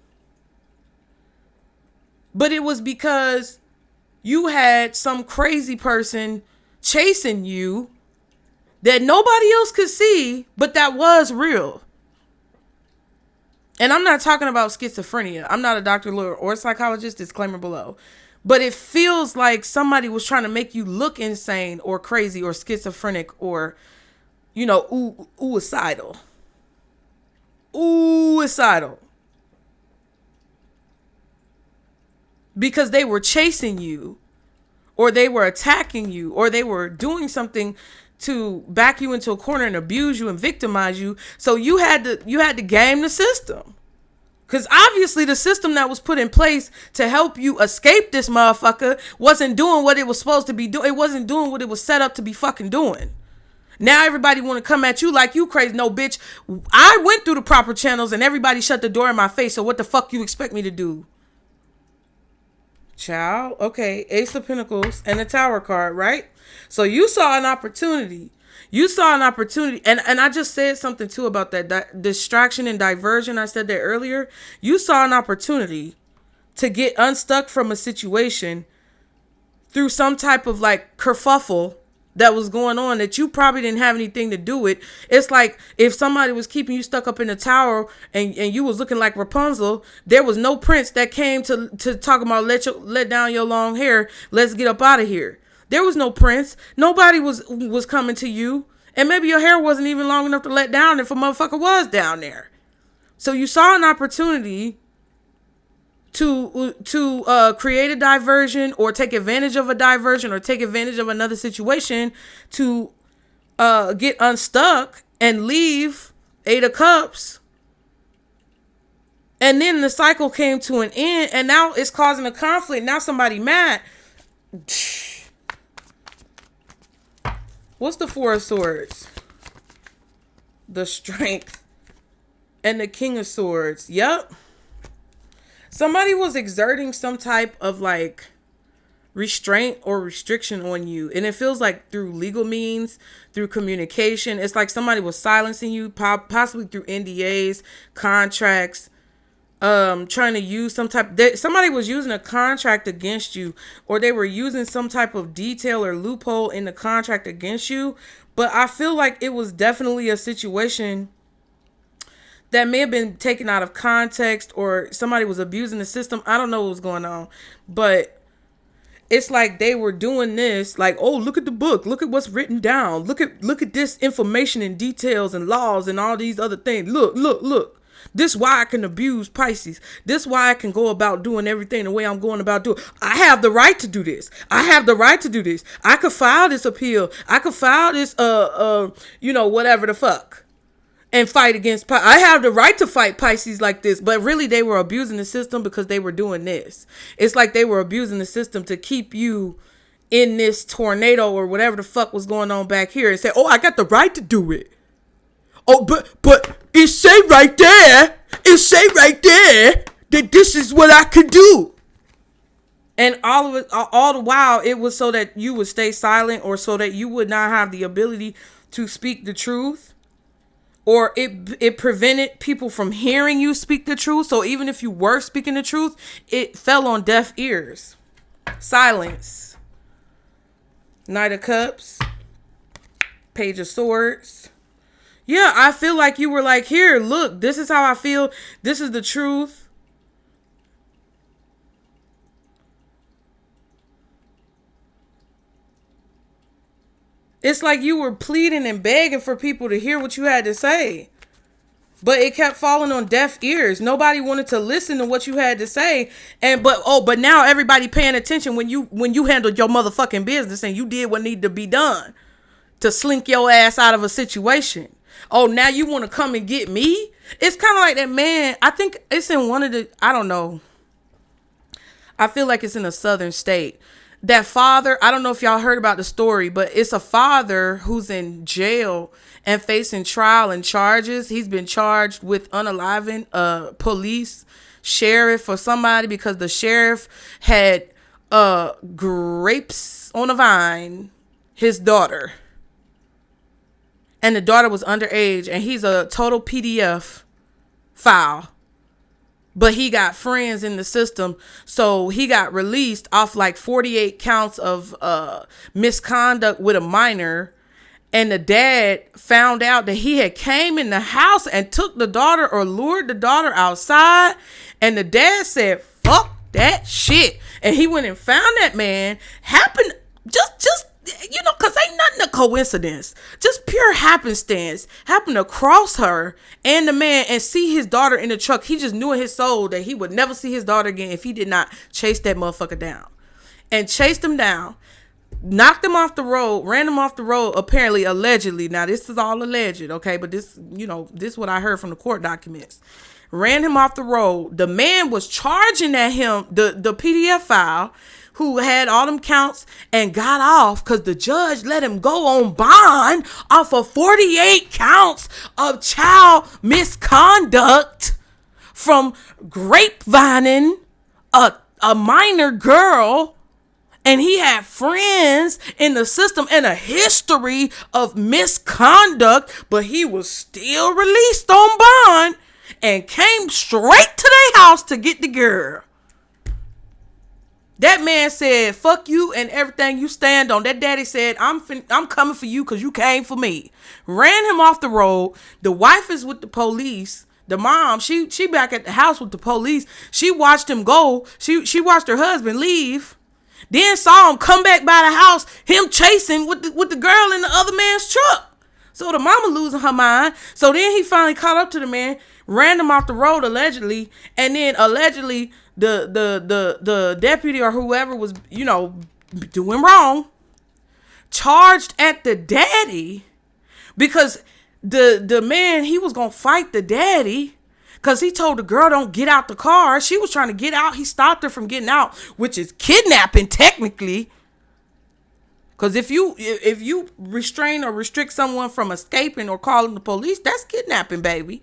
But it was because you had some crazy person chasing you that nobody else could see, but that was real. And I'm not talking about schizophrenia. I'm not a doctor, lawyer, or psychologist. Disclaimer below. But it feels like somebody was trying to make you look insane or crazy or schizophrenic or, you know, suicidal. Suicidal. Because they were chasing you or they were attacking you or they were doing something to back you into a corner and abuse you and victimize you. So you had to game the system. Because obviously the system that was put in place to help you escape this motherfucker wasn't doing what it was supposed to be doing. It wasn't doing what it was set up to be fucking doing. Now everybody want to come at you like you crazy. No, bitch. I went through the proper channels and everybody shut the door in my face. So what the fuck you expect me to do? Child. Okay. Ace of Pentacles and the Tower card, right? So you saw an opportunity. And I just said something too about that distraction and diversion. I said that earlier. You saw an opportunity to get unstuck from a situation through some type of like kerfuffle that was going on that you probably didn't have anything to do with. It's like if somebody was keeping you stuck up in the tower and you was looking like Rapunzel, there was no prince that came to talk about let down your long hair. Let's get up out of here. There was no prince. Nobody was coming to you. And maybe your hair wasn't even long enough to let down if a motherfucker was down there. So you saw an opportunity to create a diversion or take advantage of a diversion or take advantage of another situation to get unstuck and leave Eight of Cups. And then the cycle came to an end and now it's causing a conflict. Now somebody mad. What's the Four of Swords? The Strength. And the King of Swords. Yep. Somebody was exerting some type of like restraint or restriction on you. And it feels like through legal means, through communication. It's like somebody was silencing you, possibly through NDAs, contracts, trying to use somebody was using a contract against you, or they were using some type of detail or loophole in the contract against you. But I feel like it was definitely a situation that may have been taken out of context, or somebody was abusing the system. I don't know what was going on, but it's like they were doing this like, oh, look at the book. Look at what's written down. Look at this information and details and laws and all these other things. Look. This is why I can abuse Pisces. This is why I can go about doing everything the way I'm going about doing. I have the right to do this. I have the right to do this. I could file this appeal. I could file this, whatever the fuck, and fight against Pisces. I have the right to fight Pisces like this. But really, they were abusing the system because they were doing this. It's like they were abusing the system to keep you in this tornado or whatever the fuck was going on back here and say, oh, I got the right to do it. Oh, but it say right there that this is what I could do. And all of it, all the while, it was so that you would stay silent, or so that you would not have the ability to speak the truth, or it prevented people from hearing you speak the truth. So even if you were speaking the truth, it fell on deaf ears. Silence. Knight of Cups. Page of Swords. Yeah, I feel like you were like, here, look, this is how I feel. This is the truth. It's like you were pleading and begging for people to hear what you had to say. But it kept falling on deaf ears. Nobody wanted to listen to what you had to say. But now everybody paying attention when you handled your motherfucking business and you did what needed to be done to slink your ass out of a situation. Oh, now you want to come and get me? It's kind of like that man. I think it's in one of the, I don't know. I feel like it's in a southern state. That father, I don't know if y'all heard about the story, but it's a father who's in jail and facing trial and charges. He's been charged with unaliving police, sheriff, or somebody, because the sheriff had grapes on a vine his daughter. And the daughter was underage, and he's a total PDF file. But he got friends in the system, so he got released off like 48 counts of misconduct with a minor. And the dad found out that he had came in the house and took the daughter, or lured the daughter outside. And the dad said, fuck that shit. And he went and found that man. Happened just because ain't nothing a coincidence. Just pure happenstance. Happened to cross her and the man and see his daughter in the truck. He just knew in his soul that he would never see his daughter again if he did not chase that motherfucker down. And chased him down. Knocked him off the road. Ran him off the road, apparently, allegedly. Now, this is all alleged, okay? But this is what I heard from the court documents. Ran him off the road. The man was charging at him, the PDF file, who had all them counts, and got off because the judge let him go on bond off of 48 counts of child misconduct from grapevining a minor girl. And he had friends in the system and a history of misconduct, but he was still released on bond and came straight to their house to get the girl. That man said, fuck you and everything you stand on. That daddy said, I'm coming for you because you came for me. Ran him off the road. The wife is with the police. The mom, she back at the house with the police. She watched him go. She watched her husband leave. Then saw him come back by the house, him chasing with the girl in the other man's truck. So the mama losing her mind. So then he finally caught up to the man, ran him off the road allegedly, and then allegedly the deputy or whoever was, doing wrong, charged at the daddy because the man, he was gonna fight the daddy because he told the girl don't get out the car. She was trying to get out. He stopped her from getting out, which is kidnapping technically. Because if you restrain or restrict someone from escaping or calling the police, that's kidnapping, baby.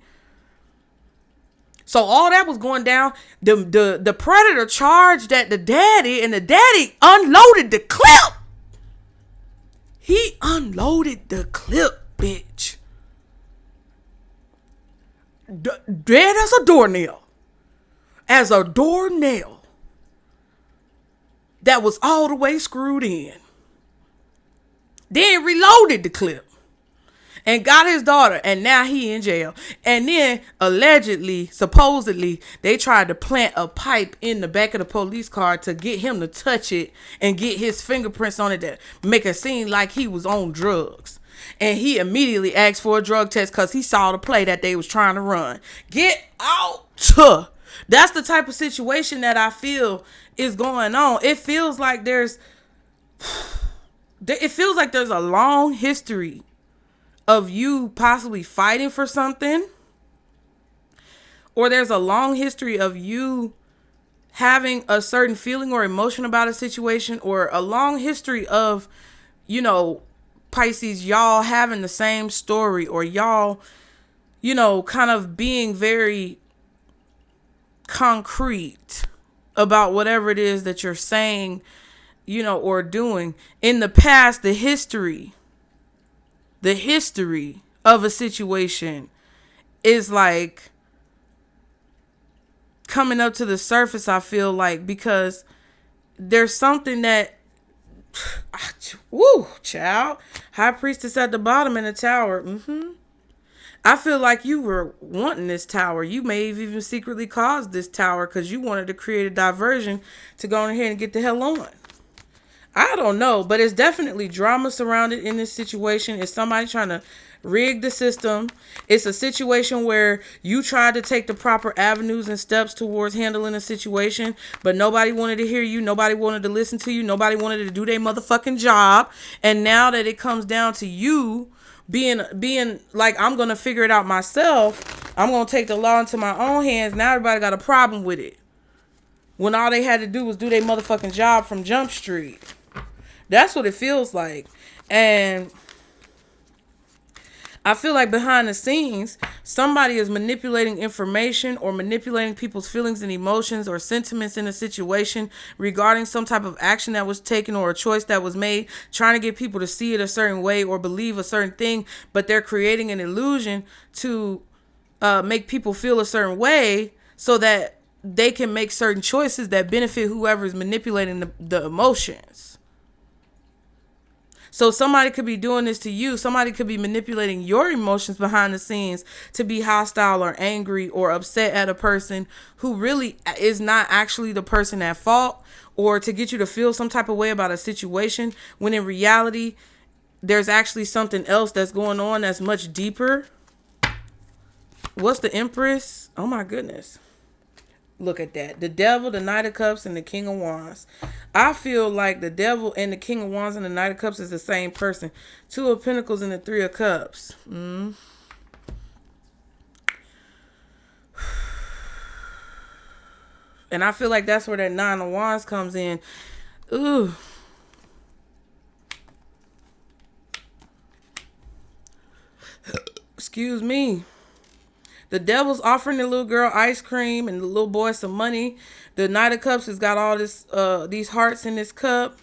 So all that was going down. The predator charged at the daddy, and the daddy unloaded the clip. He unloaded the clip, bitch. Dead as a doornail. As a doornail. That was all the way screwed in. Then reloaded the clip. And got his daughter, and now he in jail. And then allegedly, supposedly, they tried to plant a pipe in the back of the police car to get him to touch it and get his fingerprints on it to make it seem like he was on drugs. And he immediately asked for a drug test because he saw the play that they was trying to run. Get out. That's the type of situation that I feel is going on. It feels like there's a long history of you possibly fighting for something, or there's a long history of you having a certain feeling or emotion about a situation, or a long history of, Pisces, y'all having the same story, or y'all, kind of being very concrete about whatever it is that you're saying, or doing. In the past, the history of a situation is like coming up to the surface, I feel like, because there's something that woo, child, high priestess at the bottom in the tower. I feel like you were wanting this tower. You may have even secretly caused this tower because you wanted to create a diversion to go ahead and get the hell on. I don't know, but it's definitely drama surrounded in this situation. It's somebody trying to rig the system. It's a situation where you tried to take the proper avenues and steps towards handling a situation, but nobody wanted to hear you. Nobody wanted to listen to you. Nobody wanted to do their motherfucking job. And now that it comes down to you being like, I'm going to figure it out myself, I'm going to take the law into my own hands. Now everybody got a problem with it. When all they had to do was do their motherfucking job from Jump Street. That's what it feels like. And I feel like behind the scenes, somebody is manipulating information or manipulating people's feelings and emotions or sentiments in a situation regarding some type of action that was taken or a choice that was made, trying to get people to see it a certain way or believe a certain thing, but they're creating an illusion to make people feel a certain way so that they can make certain choices that benefit whoever is manipulating the emotions. So somebody could be doing this to you. Somebody could be manipulating your emotions behind the scenes to be hostile or angry or upset at a person who really is not actually the person at fault, or to get you to feel some type of way about a situation when in reality, there's actually something else that's going on that's much deeper. What's the Empress? Oh my goodness. Look at that. The Devil, the Knight of Cups, and the King of Wands. I feel like the Devil and the King of Wands and the Knight of Cups is the same person. Two of Pentacles and the Three of Cups. And I feel like that's where that Nine of Wands comes in. Ooh. Excuse me. The Devil's offering the little girl ice cream and the little boy some money. The Knight of Cups has got all this, these hearts in this cup.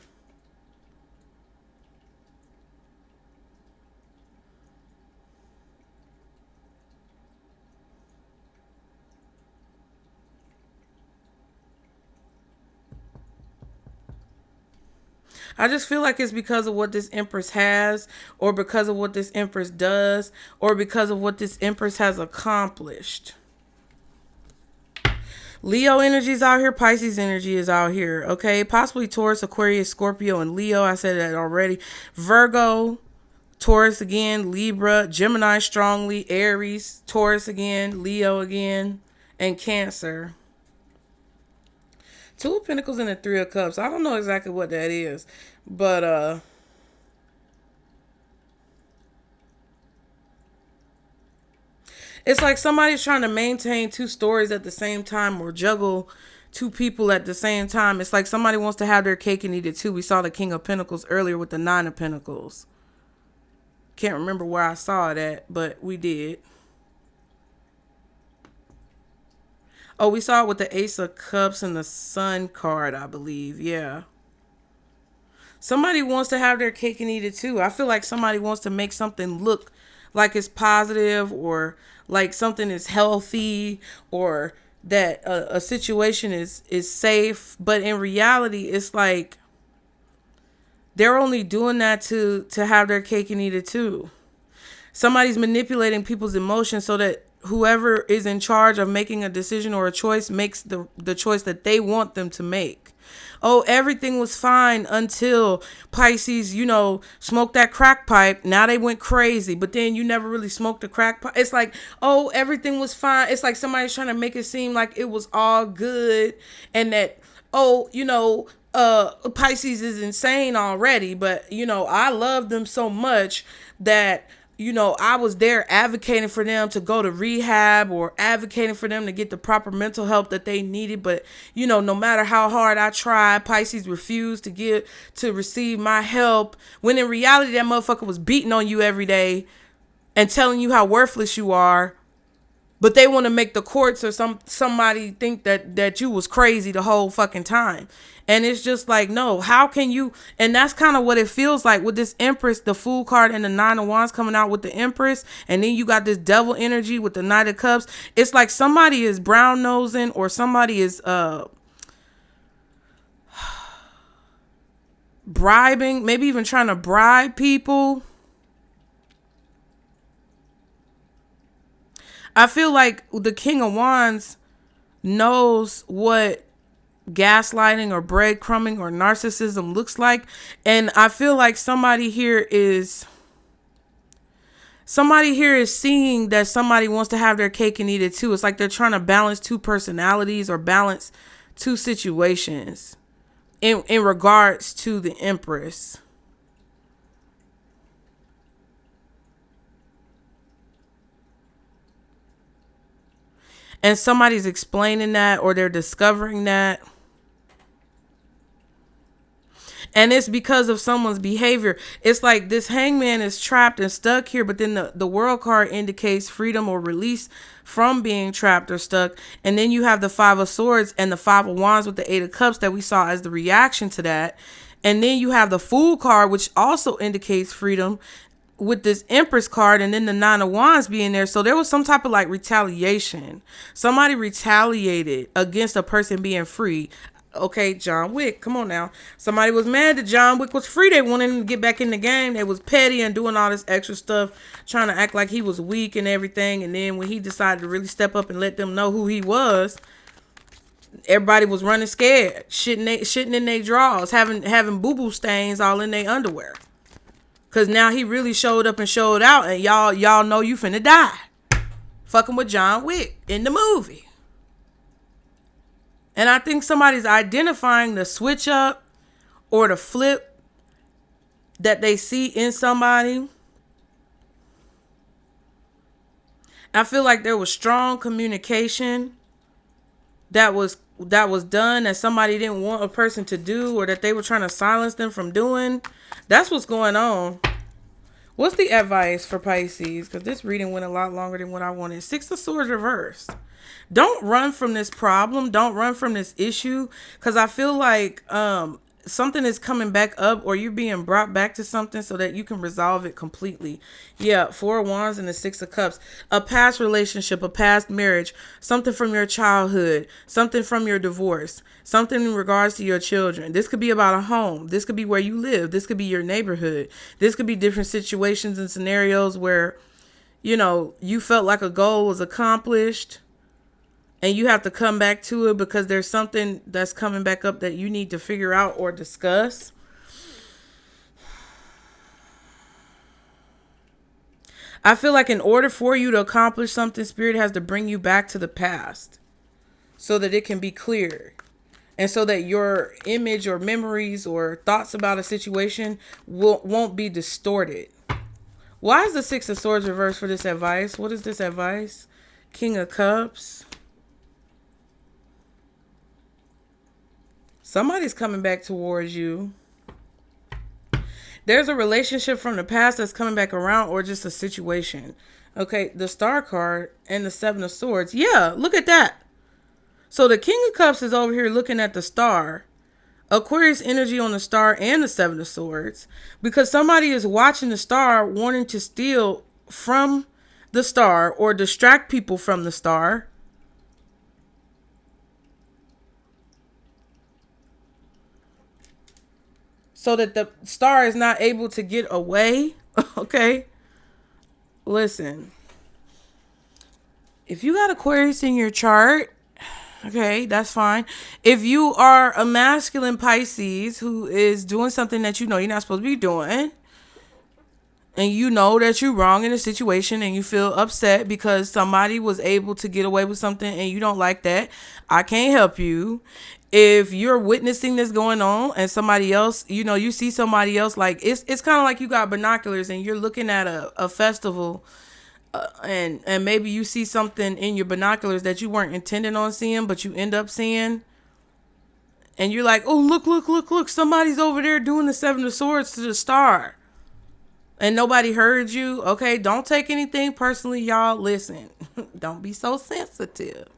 I just feel like it's because of what this Empress has, or because of what this Empress does, or because of what this Empress has accomplished. Leo energy is out here. Pisces energy is out here. Okay. Possibly Taurus, Aquarius, Scorpio, and Leo. I said that already. Virgo, Taurus again, Libra, Gemini strongly, Aries, Taurus again, Leo again, and Cancer. Two of Pentacles and the Three of Cups. I don't know exactly what that is, but it's like somebody's trying to maintain two stories at the same time or juggle two people at the same time. It's like somebody wants to have their cake and eat it too. We saw the King of Pentacles earlier with the Nine of Pentacles. Can't remember where I saw it at, but we did. Oh, we saw it with the Ace of Cups and the Sun card, I believe. Yeah. Somebody wants to have their cake and eat it too. I feel like somebody wants to make something look like it's positive, or like something is healthy, or that a situation is safe. But in reality, it's like they're only doing that to have their cake and eat it too. Somebody's manipulating people's emotions so that whoever is in charge of making a decision or a choice makes the choice that they want them to make. Oh, everything was fine until Pisces, smoked that crack pipe. Now they went crazy, but then you never really smoked a crack pipe. It's like, oh, everything was fine. It's like somebody's trying to make it seem like it was all good, and that, Pisces is insane already, but I love them so much that I was there advocating for them to go to rehab, or advocating for them to get the proper mental help that they needed. But, no matter how hard I tried, Pisces refused to receive my help. When in reality, that motherfucker was beating on you every day and telling you how worthless you are. But they want to make the courts or somebody think that you was crazy the whole fucking time. And it's just like, no, how can you? And that's kind of what it feels like with this Empress, the Fool card and the Nine of Wands coming out with the Empress. And then you got this devil energy with the Knight of Cups. It's like somebody is brown nosing, or somebody is bribing, maybe even trying to bribe people. I feel like the King of Wands knows what gaslighting or breadcrumbing or narcissism looks like. And I feel like somebody here is seeing that somebody wants to have their cake and eat it too. It's like they're trying to balance two personalities or balance two situations in regards to the Empress. And somebody's explaining that, or they're discovering that. And it's because of someone's behavior. It's like this hangman is trapped and stuck here, but then the world card indicates freedom or release from being trapped or stuck. And then you have the Five of Swords and the Five of Wands with the Eight of Cups that we saw as the reaction to that. And then you have the Fool card, which also indicates freedom, with this Empress card, and then the Nine of Wands being there. So there was some type of like retaliation. Somebody retaliated against a person being free. Okay, John Wick, come on now. Somebody was mad that John Wick was free. They wanted him to get back in the game. They was petty and doing all this extra stuff, trying to act like he was weak and everything. And then when he decided to really step up and let them know who he was, everybody was running scared, shitting in their drawers, having boo-boo stains all in their underwear. Cause now he really showed up and showed out, and y'all know you finna die. Fucking with John Wick in the movie. And I think somebody's identifying the switch up or the flip that they see in somebody. I feel like there was strong communication that was done that somebody didn't want a person to do, or that they were trying to silence them from doing. That's what's going on. What's the advice for Pisces? Because this reading went a lot longer than what I wanted. Six of Swords reversed. Don't run from this problem. Don't run from this issue. Because I feel like something is coming back up, or you're being brought back to something so that you can resolve it completely. Yeah, Four of Wands and the Six of Cups. A past relationship, a past marriage, something from your childhood, something from your divorce, something in regards to your children. This could be about a home. This could be where you live. This could be your neighborhood. This could be different situations and scenarios where, you know, you felt like a goal was accomplished, and you have to come back to it because there's something that's coming back up that you need to figure out or discuss. I feel like in order for you to accomplish something, Spirit has to bring you back to the past so that it can be clear. And so that your image or memories or thoughts about a situation won't be distorted. Why is the Six of Swords reversed for this advice? What is this advice? King of Cups. Somebody's coming back towards you. There's a relationship from the past that's coming back around, or just a situation. Okay, the Star card and the Seven of Swords. Yeah, look at that. So the King of Cups is over here looking at the Star. Aquarius energy on the Star and the Seven of Swords. Because somebody is watching the Star, wanting to steal from the Star or distract people from the Star. So that the Star is not able to get away. Okay. Listen. If you got Aquarius in your chart, okay, that's fine. If you are a masculine Pisces who is doing something that you know you're not supposed to be doing, and you know that you're wrong in a situation, and you feel upset because somebody was able to get away with something and you don't like that, I can't help you. If you're witnessing this going on and somebody else, you know, you see somebody else, like it's kind of like you got binoculars and you're looking at a festival, and maybe you see something in your binoculars that you weren't intending on seeing, but you end up seeing, and you're like, oh, look, somebody's over there doing the Seven of Swords to the Star. and nobody heard you. Okay, don't take anything personally, y'all. Listen, don't be so sensitive.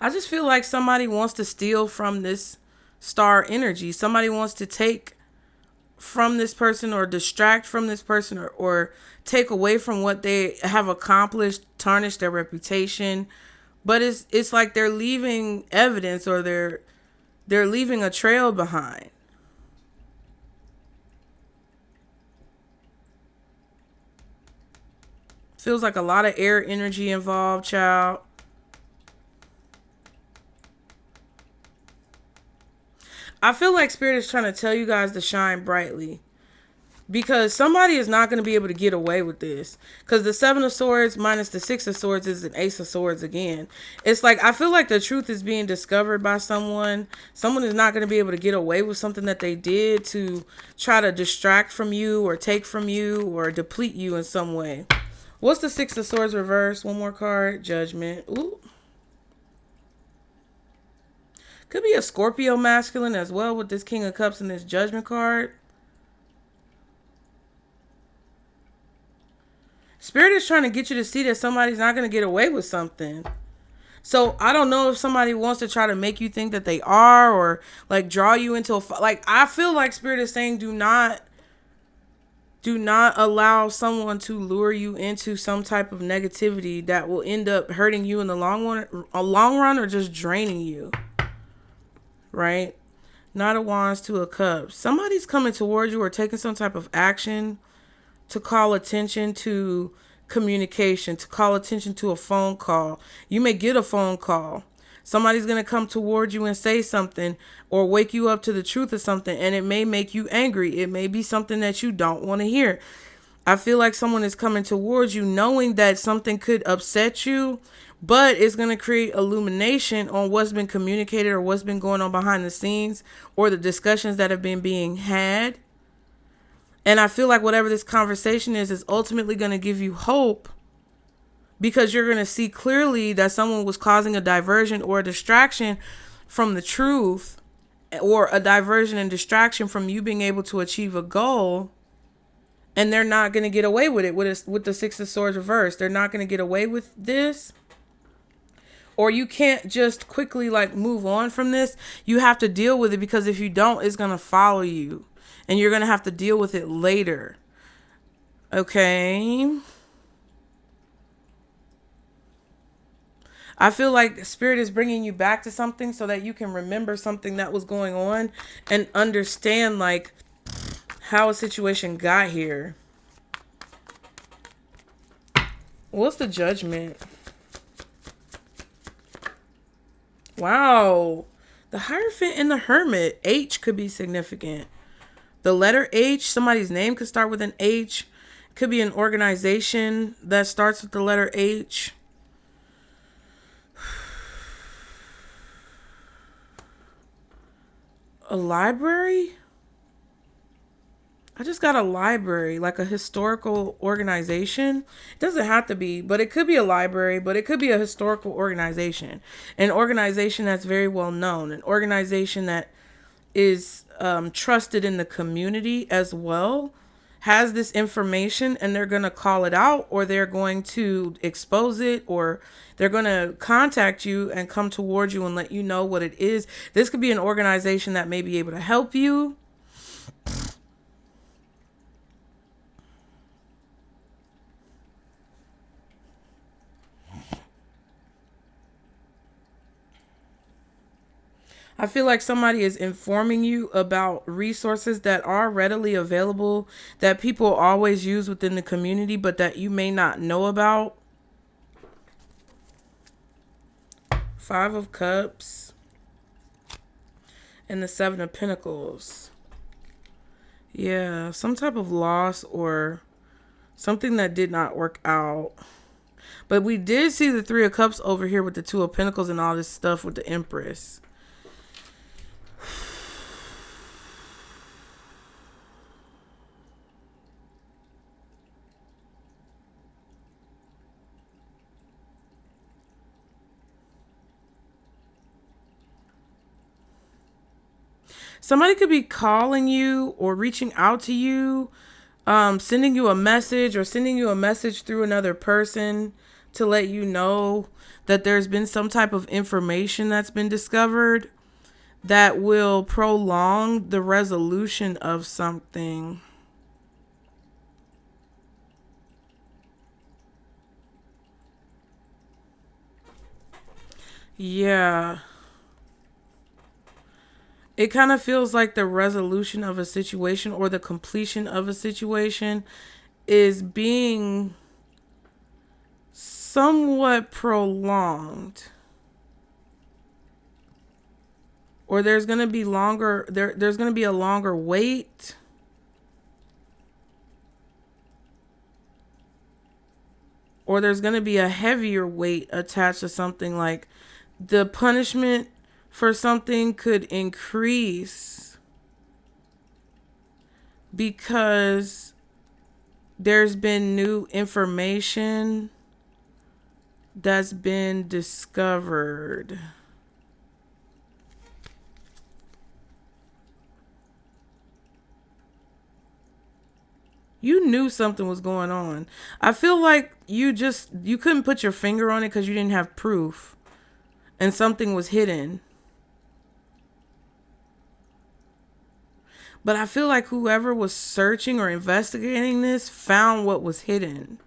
I just feel like somebody wants to steal from this star energy. Somebody wants to take from this person or distract from this person, or take away from what they have accomplished, tarnish their reputation. But it's like they're leaving evidence, or they're leaving a trail behind. Feels like a lot of air energy involved, child. I feel like Spirit is trying to tell you guys to shine brightly, because somebody is not going to be able to get away with this. Because the Seven of Swords minus the Six of Swords is an Ace of Swords again. It's like, I feel like the truth is being discovered by someone. Someone is not going to be able to get away with something that they did to try to distract from you, or take from you, or deplete you in some way. What's the Six of Swords reverse? One more card. Judgment. Ooh. Could be a Scorpio masculine as well with this King of Cups and this Judgment card. Spirit is trying to get you to see that somebody's not going to get away with something. So I don't know if somebody wants to try to make you think that they are, or like draw you into a, like, I feel like Spirit is saying do not allow someone to lure you into some type of negativity that will end up hurting you in the long run, or just draining you. Right? Knight of Wands, Two of Cups. Somebody's coming towards you or taking some type of action to call attention to communication, to call attention to a phone call. You may get a phone call. Somebody's going to come towards you and say something, or wake you up to the truth of something, and it may make you angry. It may be something that you don't want to hear. I feel like someone is coming towards you knowing that something could upset you, but it's going to create illumination on what's been communicated, or what's been going on behind the scenes, or the discussions that have been being had. And I feel like whatever this conversation is ultimately going to give you hope, because you're going to see clearly that someone was causing a diversion or a distraction from the truth, or a diversion and distraction from you being able to achieve a goal. And they're not going to get away with it with the Six of Swords reverse. They're not going to get away with this. Or you can't just quickly like move on from this. You have to deal with it, because if you don't, it's going to follow you. And you're going to have to deal with it later. Okay. I feel like Spirit is bringing you back to something so that you can remember something that was going on and understand like how a situation got here. What's the Judgment? Wow. The Hierophant and the Hermit. H could be significant. The letter H, somebody's name could start with an H. Could be an organization that starts with the letter H. A library? I just got a library, like a historical organization. It doesn't have to be, but it could be a library, but it could be a historical organization. An organization that's very well known. An organization that is trusted in the community as well. Has this information, and they're going to call it out, or they're going to expose it, or they're going to contact you and come towards you and let you know what it is. This could be an organization that may be able to help you. I feel like somebody is informing you about resources that are readily available, that people always use within the community, but that you may not know about. Five of Cups and the Seven of Pentacles. Yeah, some type of loss or something that did not work out. But we did see the Three of Cups over here with the Two of Pentacles and all this stuff with the Empress. Somebody could be calling you or reaching out to you, sending you a message or sending you a message through another person to let you know that there's been some type of information that's been discovered that will prolong the resolution of something. Yeah. It kind of feels like the resolution of a situation or the completion of a situation is being somewhat prolonged. Or there's going to be there's going to be a longer wait. Or there's going to be a heavier weight attached to something, like the punishment for something could increase because there's been new information that's been discovered. You knew something was going on. I feel like you couldn't put your finger on it because you didn't have proof and something was hidden. But I feel like whoever was searching or investigating this found what was hidden.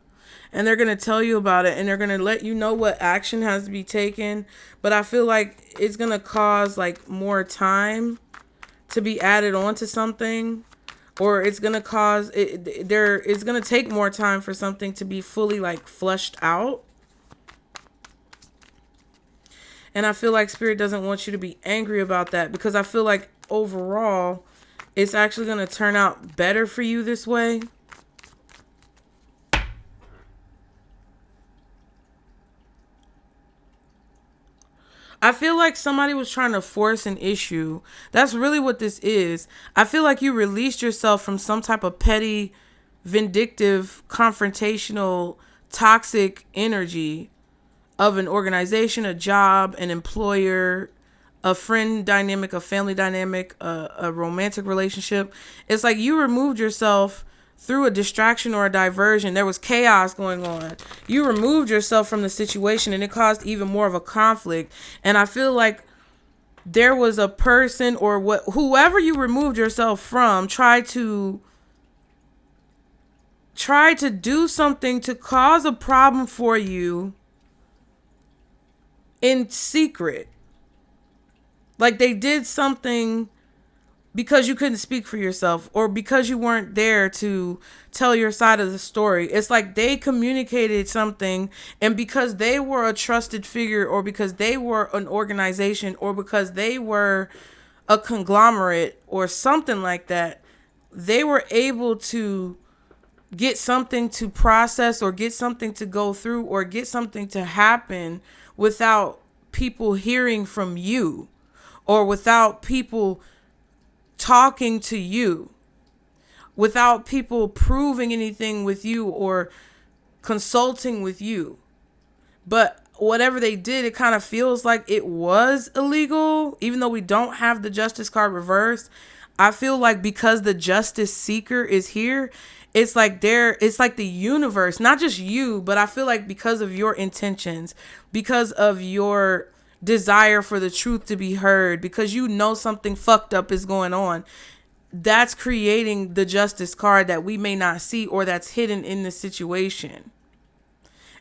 And they're going to tell you about it and they're going to let you know what action has to be taken. But I feel like it's going to cause like more time to be added on to something. Or it's going to cause it's going to take more time for something to be fully like flushed out. And I feel like Spirit doesn't want you to be angry about that, because I feel like overall it's actually going to turn out better for you this way. I feel like somebody was trying to force an issue. That's really what this is. I feel like you released yourself from some type of petty, vindictive, confrontational, toxic energy of an organization, a job, an employer, a friend dynamic, a family dynamic, a romantic relationship. It's like you removed yourself through a distraction or a diversion. There was chaos going on. You removed yourself from the situation and it caused even more of a conflict. And I feel like there was a person or whoever you removed yourself from tried to do something to cause a problem for you in secret. Like they did something because you couldn't speak for yourself or because you weren't there to tell your side of the story. It's like they communicated something, and because they were a trusted figure or because they were an organization or because they were a conglomerate or something like that, they were able to get something to process or get something to go through or get something to happen without people hearing from you or without people talking to you, without people proving anything with you or consulting with you. But whatever they did, it kind of feels like it was illegal, even though we don't have the justice card reversed. I feel like because the justice seeker is here, it's like the universe, not just you, but I feel like because of your intentions, because of your desire for the truth to be heard, because you know something fucked up is going on, that's creating the justice card that we may not see or that's hidden in the situation.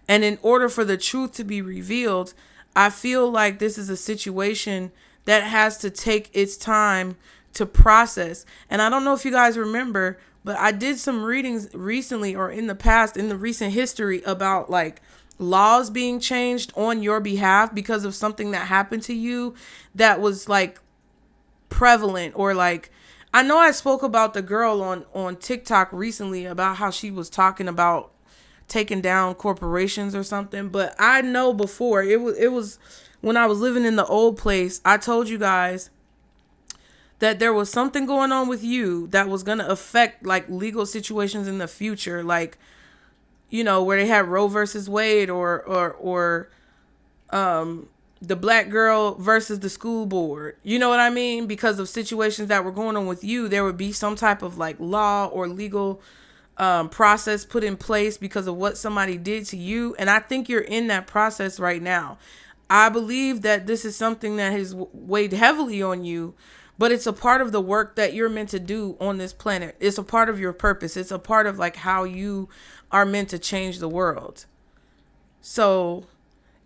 And in order for the truth to be revealed, I feel like this is a situation that has to take its time to process. And I don't know if you guys remember, but I did some readings recently or in the past, in the recent history, about like laws being changed on your behalf because of something that happened to you that was like prevalent. Or like, I know I spoke about the girl on TikTok recently about how she was talking about taking down corporations or something. But I know before, it was when I was living in the old place, I told you guys that there was something going on with you that was going to affect like legal situations in the future. Like, you know, where they had Roe versus Wade or the black girl versus the school board. You know what I mean? Because of situations that were going on with you, there would be some type of like law or legal process put in place because of what somebody did to you. And I think you're in that process right now. I believe that this is something that has weighed heavily on you, but it's a part of the work that you're meant to do on this planet. It's a part of your purpose. It's a part of like how you are meant to change the world. So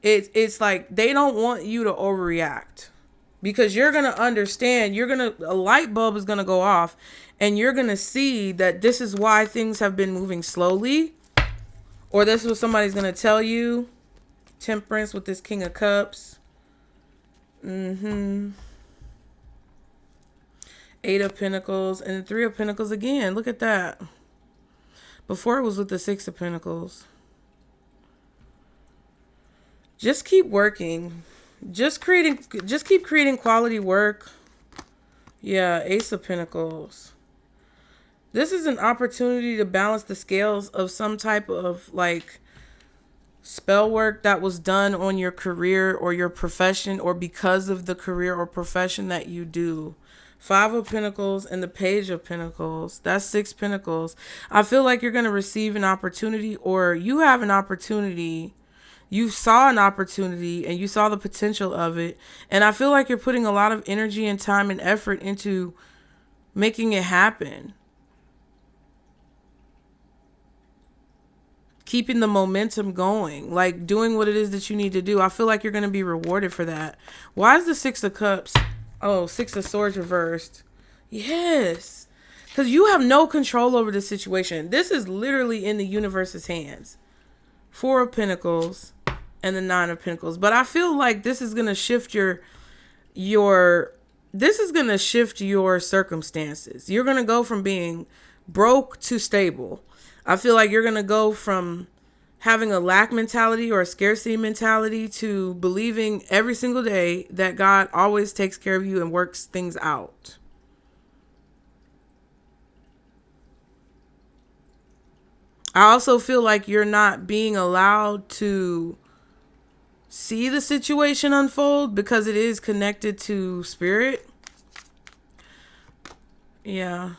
it's like they don't want you to overreact, because you're going to understand, a light bulb is going to go off, and you're going to see that this is why things have been moving slowly, or this is what somebody's going to tell you. Temperance with this King of Cups. Eight of Pentacles and Three of Pentacles again. Look at that. Before it was with the Six of Pentacles. Just keep working. Just keep creating quality work. Yeah, Ace of Pentacles. This is an opportunity to balance the scales of some type of like spell work that was done on your career or your profession, or because of the career or profession that you do. Five of Pentacles and the Page of Pentacles. That's Six Pentacles. I feel like you're going to receive an opportunity, or you have an opportunity. You saw an opportunity and you saw the potential of it. And I feel like you're putting a lot of energy and time and effort into making it happen. Keeping the momentum going, like doing what it is that you need to do. I feel like you're going to be rewarded for that. Why is the Six of Cups? Oh, Six of Swords reversed. Yes. Because you have no control over the situation. This is literally in the universe's hands. Four of Pentacles and the Nine of Pentacles. But I feel like this is going to shift your circumstances. You're going to go from being broke to stable. I feel like you're going to go from having a lack mentality or a scarcity mentality to believing every single day that God always takes care of you and works things out. I also feel like you're not being allowed to see the situation unfold because it is connected to spirit. Yeah.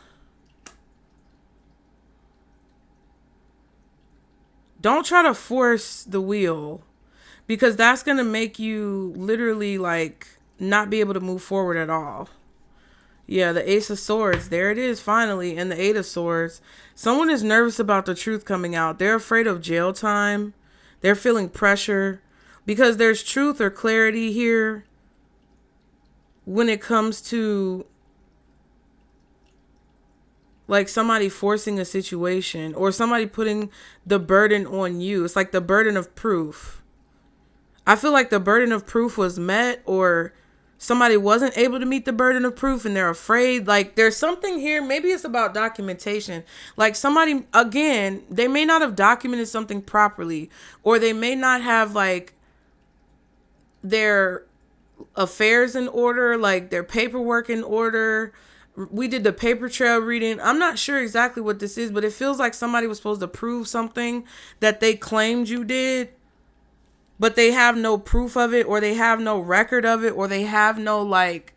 Don't try to force the wheel, because that's going to make you literally like not be able to move forward at all. Yeah, the Ace of Swords. There it is finally. And the Eight of Swords. Someone is nervous about the truth coming out. They're afraid of jail time. They're feeling pressure because there's truth or clarity here when it comes to like somebody forcing a situation or somebody putting the burden on you. It's like the burden of proof. I feel like the burden of proof was met, or somebody wasn't able to meet the burden of proof and they're afraid. Like there's something here. Maybe it's about documentation. Like somebody, again, they may not have documented something properly, or they may not have like their affairs in order, like their paperwork in order. We did the paper trail reading. I'm not sure exactly what this is, but it feels like somebody was supposed to prove something that they claimed you did, but they have no proof of it, or they have no record of it, or they have no like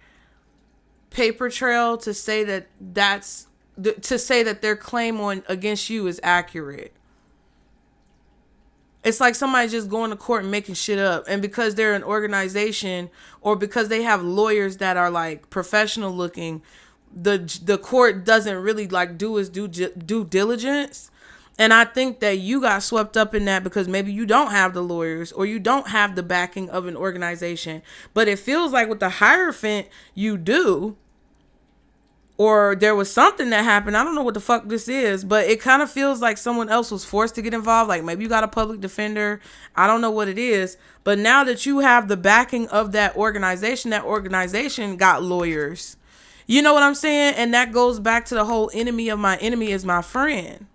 paper trail to say that their claim on against you is accurate. It's like somebody just going to court and making shit up. And because they're an organization, or because they have lawyers that are like professional looking, the court doesn't really like do its due diligence. And I think that you got swept up in that because maybe you don't have the lawyers, or you don't have the backing of an organization. But it feels like with the Hierophant, you do. Or there was something that happened. I don't know what the fuck this is, but it kind of feels like someone else was forced to get involved. Like maybe you got a public defender. I don't know what it is. But now that you have the backing of that organization got lawyers. You know what I'm saying? And that goes back to the whole enemy of my enemy is my friend.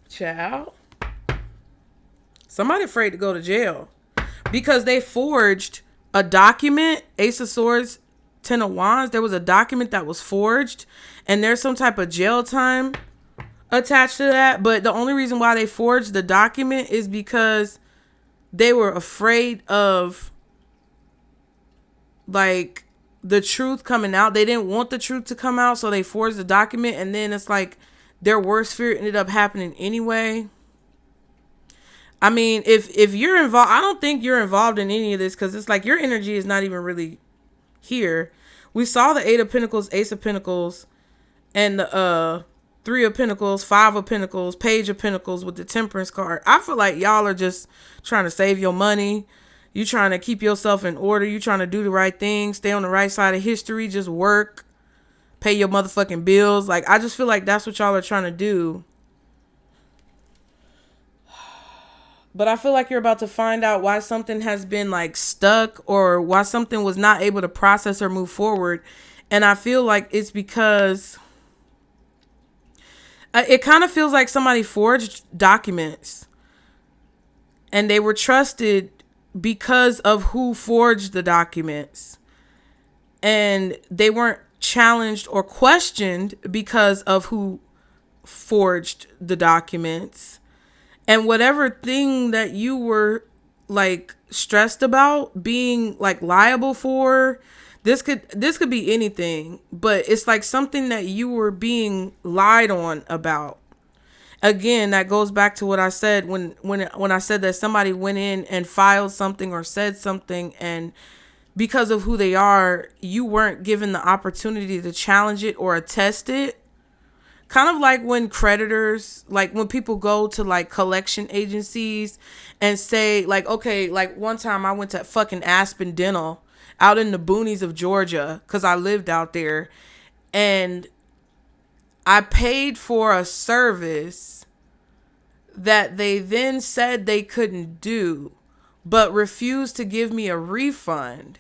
Child. Somebody afraid to go to jail because they forged a document. Ace of Swords, Ten of Wands. There was a document that was forged, and there's some type of jail time attached to that. But the only reason why they forged the document is because they were afraid of like the truth coming out. They didn't want the truth to come out, so they forged the document, and then it's like their worst fear ended up happening anyway. I mean, if you're involved, I don't think you're involved in any of this, because it's like your energy is not even really here. We saw the Eight of Pentacles, Ace of Pentacles, and the Three of Pentacles, Five of Pentacles, Page of Pentacles with the Temperance card. I feel like y'all are just trying to save your money. You trying to keep yourself in order. You trying to do the right thing. Stay on the right side of history. Just work. Pay your motherfucking bills. Like, I just feel like that's what y'all are trying to do. But I feel like you're about to find out why something has been like stuck, or why something was not able to process or move forward. And I feel like it's because it kind of feels like somebody forged documents, and they were trusted because of who forged the documents, and they weren't challenged or questioned because of who forged the documents. And whatever thing that you were like stressed about being like liable for, this could be anything, but it's like something that you were being lied on about. Again, that goes back to what I said when I said that somebody went in and filed something or said something, and because of who they are, you weren't given the opportunity to challenge it or attest it. Kind of like when creditors, like when people go to like collection agencies and say like, okay, like one time I went to fucking Aspen Dental out in the boonies of Georgia, because I lived out there, and I paid for a service that they then said they couldn't do, but refused to give me a refund,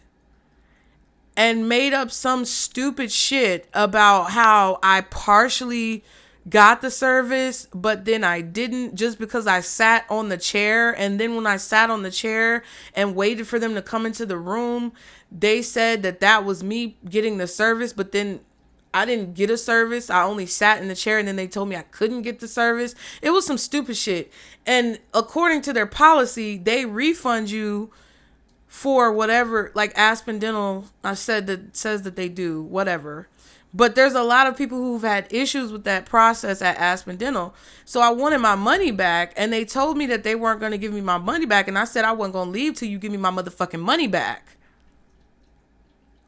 and made up some stupid shit about how I partially got the service, but then I didn't, just because I sat on the chair. And then when I sat on the chair and waited for them to come into the room, they said that that was me getting the service, but then I didn't get a service. I only sat in the chair, and then they told me I couldn't get the service. It was some stupid shit. And according to their policy, they refund you for whatever, like Aspen Dental, I said that says that they do whatever. But there's a lot of people who've had issues with that process at Aspen Dental. So I wanted my money back, and they told me that they weren't going to give me my money back. And I said I wasn't going to leave till you give me my motherfucking money back.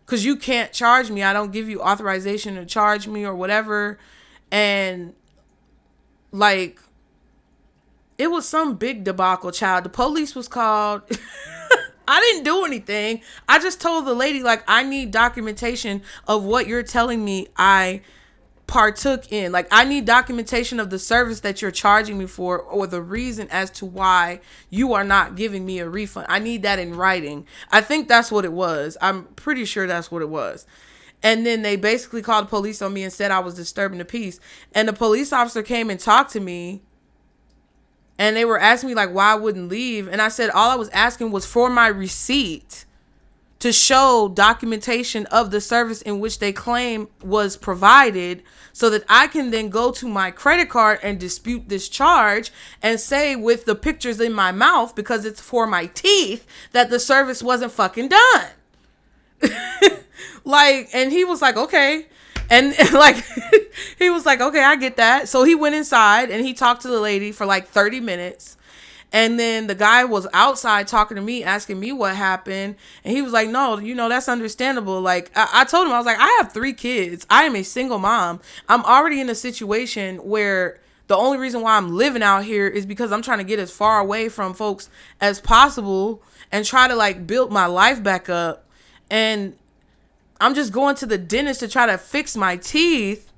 Because you can't charge me. I don't give you authorization to charge me or whatever. And like, it was some big debacle, child. The police was called. I didn't do anything. I just told the lady, like, I need documentation of what you're telling me I partook in. Like, I need documentation of the service that you're charging me for, or the reason as to why you are not giving me a refund. I need that in writing. I think that's what it was. I'm pretty sure that's what it was. And then they basically called the police on me and said I was disturbing the peace. And the police officer came and talked to me. And they were asking me like why I wouldn't leave. And I said all I was asking was for my receipt to show documentation of the service in which they claim was provided, so that I can then go to my credit card and dispute this charge and say with the pictures in my mouth, because it's for my teeth, that the service wasn't fucking done. Like, and he was like, okay. And like, he was like, okay, I get that. So he went inside and he talked to the lady for like 30 minutes. And then the guy was outside talking to me, asking me what happened. And he was like, no, that's understandable. Like, I told him, I was like, I have 3 kids. I am a single mom. I'm already in a situation where the only reason why I'm living out here is because I'm trying to get as far away from folks as possible and try to like build my life back up. And I'm just going to the dentist to try to fix my teeth.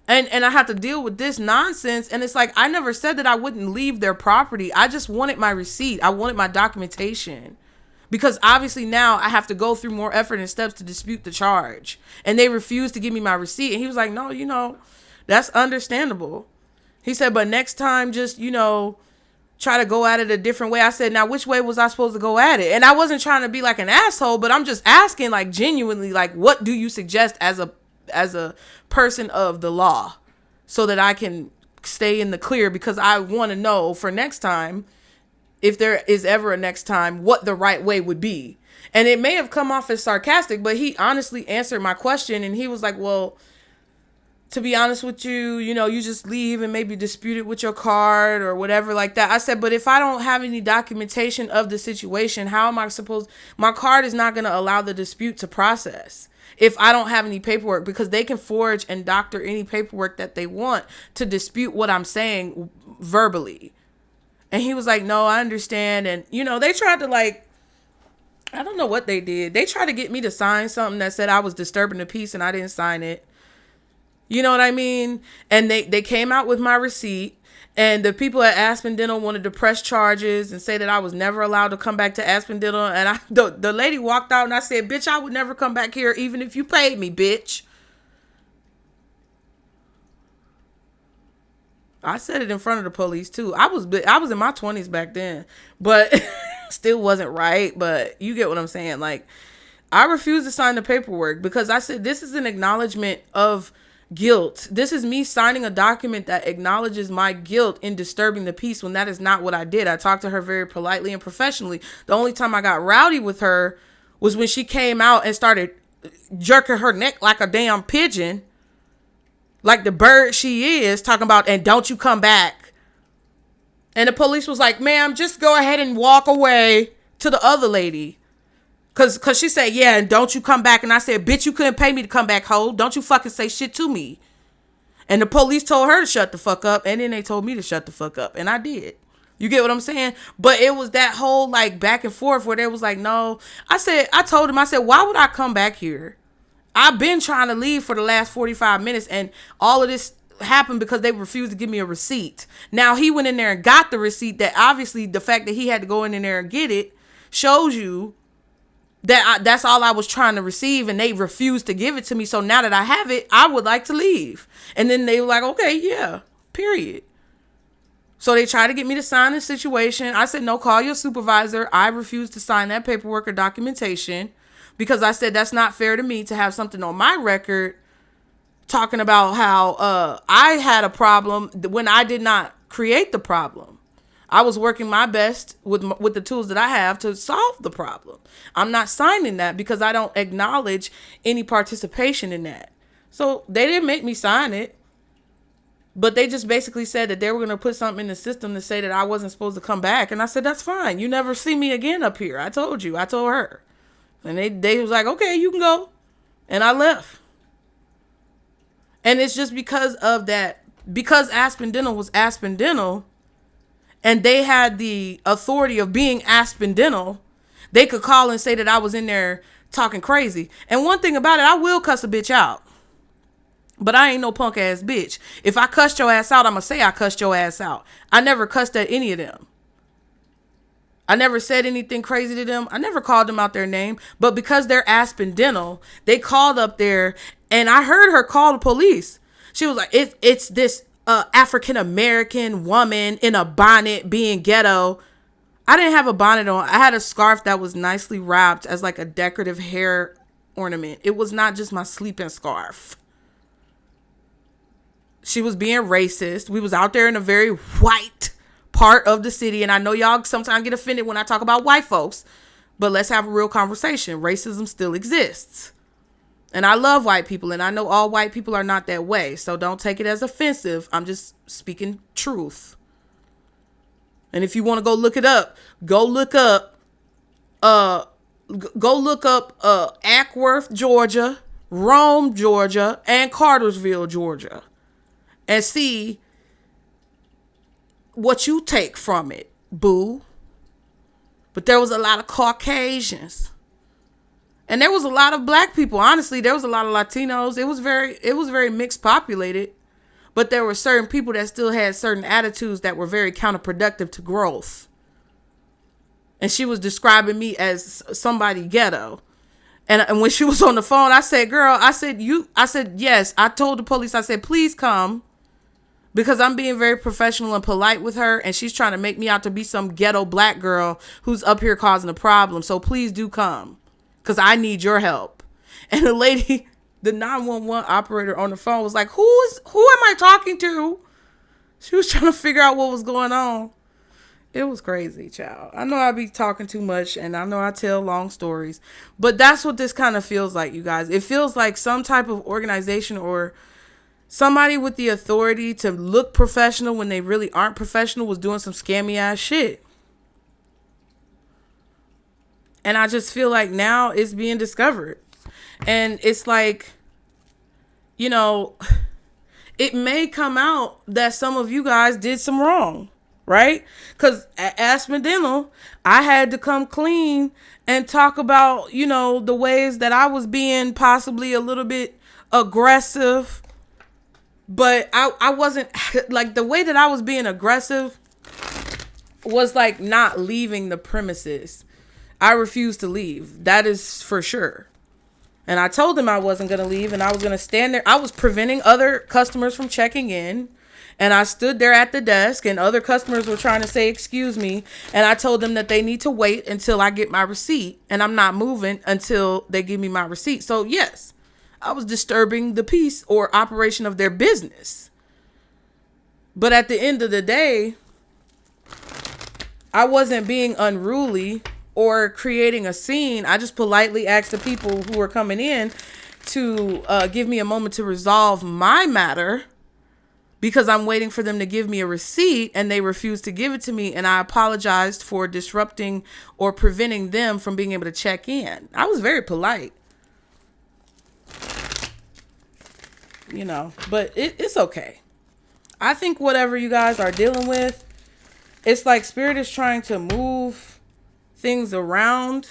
And I have to deal with this nonsense. And it's like, I never said that I wouldn't leave their property. I just wanted my receipt. I wanted my documentation. Because obviously now I have to go through more effort and steps to dispute the charge. And they refused to give me my receipt. And he was like, no, that's understandable. He said, but next time, just, try to go at it a different way. I said, now which way was I supposed to go at it? And I wasn't trying to be like an asshole, but I'm just asking, like, genuinely, like, what do you suggest as a person of the law, so that I can stay in the clear? Because I want to know for next time, if there is ever a next time, what the right way would be. And it may have come off as sarcastic, but he honestly answered my question. And he was like, well, to be honest with you, you just leave and maybe dispute it with your card or whatever like that. I said, but if I don't have any documentation of the situation, how am I supposed, my card is not going to allow the dispute to process if I don't have any paperwork, because they can forge and doctor any paperwork that they want to dispute what I'm saying verbally. And he was like, no, I understand. And, they tried to I don't know what they did. They tried to get me to sign something that said I was disturbing the peace, and I didn't sign it. You know what I mean? And they came out with my receipt, and the people at Aspen Dental wanted to press charges and say that I was never allowed to come back to Aspen Dental. And the lady walked out, and I said, bitch, I would never come back here even if you paid me, bitch. I said it in front of the police too. I was in my 20s back then, but still wasn't right. But you get what I'm saying? I refused to sign the paperwork because I said, this is an acknowledgement of guilt. This is me signing a document that acknowledges my guilt in disturbing the peace, when that is not what I did. I talked to her very politely and professionally. The only time I got rowdy with her was when she came out and started jerking her neck like a damn pigeon, like the bird she is, talking about, and don't you come back. And the police was like, ma'am, just go ahead and walk away, to the other lady. Cause she said, yeah, and don't you come back. And I said, bitch, you couldn't pay me to come back, ho. Don't you fucking say shit to me. And the police told her to shut the fuck up. And then they told me to shut the fuck up. And I did. You get what I'm saying? But it was that whole back and forth where they was like, no. I told him, why would I come back here? I've been trying to leave for the last 45 minutes. And all of this happened because they refused to give me a receipt. Now he went in there and got the receipt. That obviously the fact that he had to go in there and get it shows you that's all I was trying to receive, and they refused to give it to me. So now that I have it, I would like to leave. And then they were like, okay, yeah, period. So they tried to get me to sign the situation. I said, no, call your supervisor. I refused to sign that paperwork or documentation because I said that's not fair to me to have something on my record talking about how I had a problem when I did not create the problem. I was working my best with the tools that I have to solve the problem. I'm not signing that because I don't acknowledge any participation in that. So they didn't make me sign it, but they just basically said that they were going to put something in the system to say that I wasn't supposed to come back. And I said, that's fine. You never see me again up here. I told her. And they was like, okay, you can go. And I left. And it's just because of that, because Aspen Dental was Aspen Dental, and they had the authority of being Aspen Dental, they could call and say that I was in there talking crazy. And one thing about it, I will cuss a bitch out. But I ain't no punk ass bitch. If I cussed your ass out, I'm going to say I cussed your ass out. I never cussed at any of them. I never said anything crazy to them. I never called them out their name. But because they're Aspen Dental, they called up there, and I heard her call the police. She was like, it's this African-American woman in a bonnet being ghetto. I didn't have a bonnet on. I had a scarf that was nicely wrapped as a decorative hair ornament. It was not just my sleeping scarf. She was being racist. We was out there in a very white part of the city. And I know y'all sometimes get offended when I talk about white folks, but let's have a real conversation. Racism still exists. And I love white people, and I know all white people are not that way. So don't take it as offensive. I'm just speaking truth. And if you want to go look it up, go look up Ackworth, Georgia, Rome, Georgia, and Cartersville, Georgia, and see what you take from it, boo. But there was a lot of Caucasians. And there was a lot of black people. Honestly, there was a lot of Latinos. It was very mixed populated. But there were certain people that still had certain attitudes that were very counterproductive to growth. And she was describing me as somebody ghetto. And when she was on the phone, I said, girl, I said, yes. I told the police, I said, please come. Because I'm being very professional and polite with her. And she's trying to make me out to be some ghetto black girl who's up here causing a problem. So please do come. Because I need your help. And the lady, the 911 operator on the phone was like, who am I talking to? She was trying to figure out what was going on. It was crazy, child. I know I be talking too much and I know I tell long stories, but that's what this kind of feels like, you guys. It feels like some type of organization or somebody with the authority to look professional when they really aren't professional was doing some scammy ass shit. And I just feel like now it's being discovered. And it's like, you know, it may come out that some of you guys did some wrong, right? Because at Aspendental, I had to come clean and talk about, you know, the ways that I was being possibly a little bit aggressive. But I wasn't, like, the way that I was being aggressive was like not leaving the premises. I refused to leave. That is for sure. And I told them I wasn't going to leave and I was going to stand there. I was preventing other customers from checking in. And I stood there at the desk and other customers were trying to say, excuse me. And I told them that they need to wait until I get my receipt. And I'm not moving until they give me my receipt. So yes, I was disturbing the peace or operation of their business. But at the end of the day, I wasn't being unruly or creating a scene. I just politely asked the people who were coming in to give me a moment to resolve my matter because I'm waiting for them to give me a receipt and they refused to give it to me. And I apologized for disrupting or preventing them from being able to check in. I was very polite, you know, but it's okay. I think whatever you guys are dealing with, it's like Spirit is trying to move things around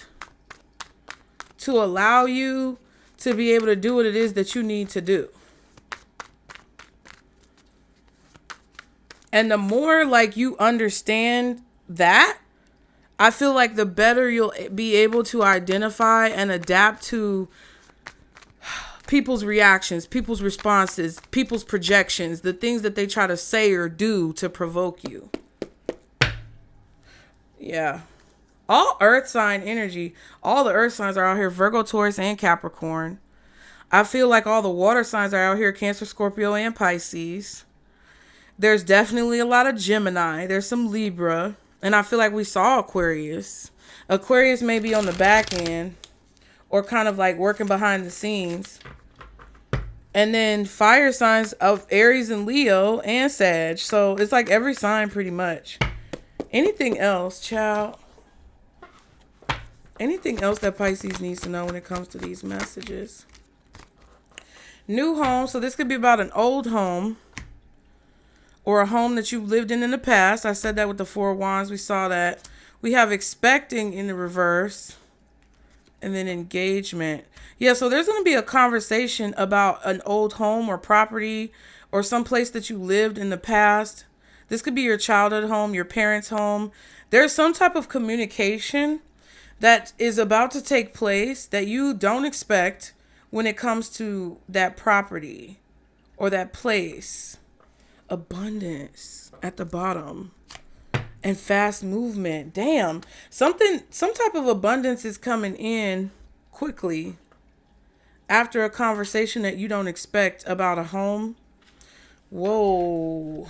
to allow you to be able to do what it is that you need to do. And the more like you understand that, I feel like the better you'll be able to identify and adapt to people's reactions, people's responses, people's projections, the things that they try to say or do to provoke you. Yeah. All earth sign energy, all the earth signs are out here, Virgo, Taurus, and Capricorn. I feel like all the water signs are out here, Cancer, Scorpio, and Pisces. There's definitely a lot of Gemini. There's some Libra. And I feel like we saw Aquarius. Aquarius may be on the back end or kind of like working behind the scenes. And then fire signs of Aries and Leo and Sag. So it's like every sign pretty much. Anything else, child? Anything else that Pisces needs to know when it comes to these messages? New home. So this could be about an old home or a home that you lived in the past. I said that with the Four of Wands. We saw that. We have expecting in the reverse. And then engagement. Yeah, so there's going to be a conversation about an old home or property or some place that you lived in the past. This could be your childhood home, your parents' home. There's some type of communication that is about to take place that you don't expect when it comes to that property or that place. Abundance at the bottom and fast movement. Damn, some type of abundance is coming in quickly after a conversation that you don't expect about a home. Whoa.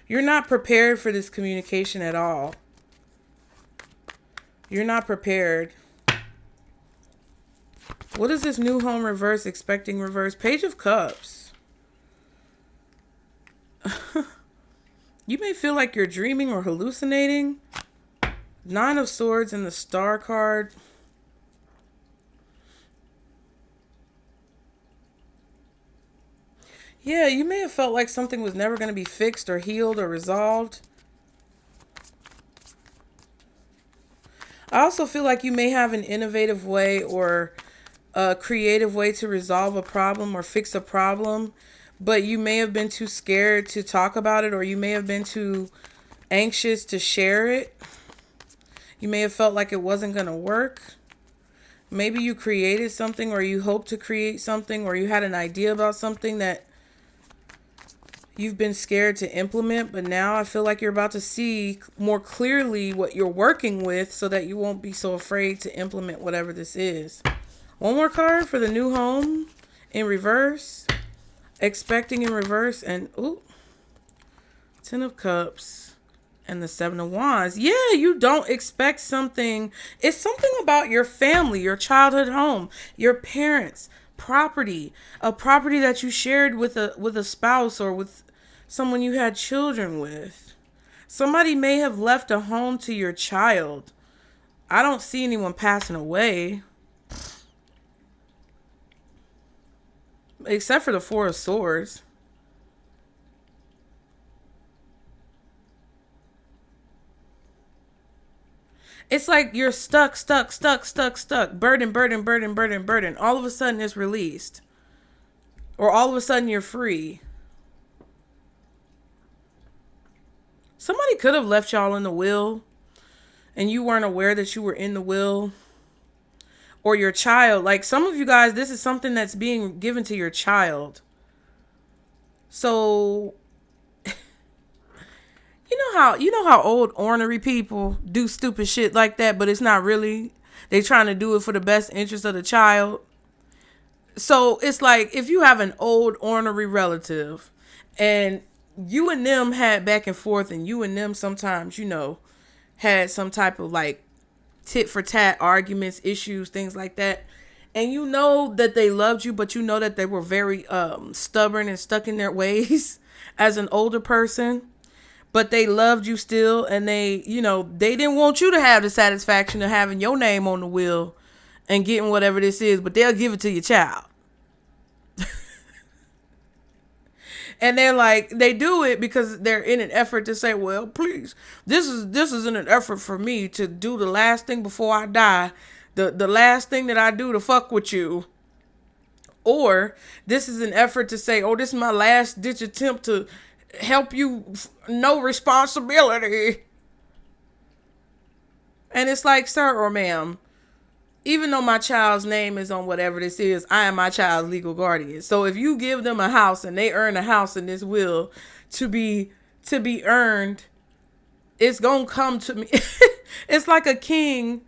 You're not prepared for this communication at all. You're not prepared. What is this new home reverse, expecting reverse? Page of Cups. You may feel like you're dreaming or hallucinating. Nine of Swords and the Star card. Yeah, you may have felt like something was never going to be fixed or healed or resolved. I also feel like you may have an innovative way or a creative way to resolve a problem or fix a problem, but you may have been too scared to talk about it, or you may have been too anxious to share it. You may have felt like it wasn't going to work. Maybe you created something, or you hoped to create something, or you had an idea about something that you've been scared to implement, but now I feel like you're about to see more clearly what you're working with so that you won't be so afraid to implement whatever this is. One more card for the new home in reverse. Expecting in reverse, and ooh, 10 of Cups and the 7 of Wands. Yeah, you don't expect something. It's something about your family, your childhood home, your parents, property, a property that you shared with a spouse or with someone you had children with. Somebody may have left a home to your child. I don't see anyone passing away. Except for the 4 of Swords. It's like you're stuck. Burden. All of a sudden it's released. Or all of a sudden you're free. Somebody could have left y'all in the will and you weren't aware that you were in the will. Or your child. Like some of you guys, this is something that's being given to your child. So you know how old ornery people do stupid shit like that, but it's not really. They trying to do it for the best interest of the child. So it's like if you have an old ornery relative and you and them had back and forth and you and them sometimes, had some type of like tit for tat arguments, issues, things like that. And you know that they loved you, but you know that they were very stubborn and stuck in their ways as an older person. But they loved you still, and they didn't want you to have the satisfaction of having your name on the will and getting whatever this is, but they'll give it to your child. And they're like, they do it because they're in an effort to say, well, please, this is in an effort for me to do the last thing before I die, the last thing that I do to fuck with you. Or this is an effort to say, oh, this is my last ditch attempt to help you, no responsibility. And it's like, sir or ma'am, even though my child's name is on whatever this is, I am my child's legal guardian. So if you give them a house and they earn a house in this will to be earned, it's gonna come to me. It's like a king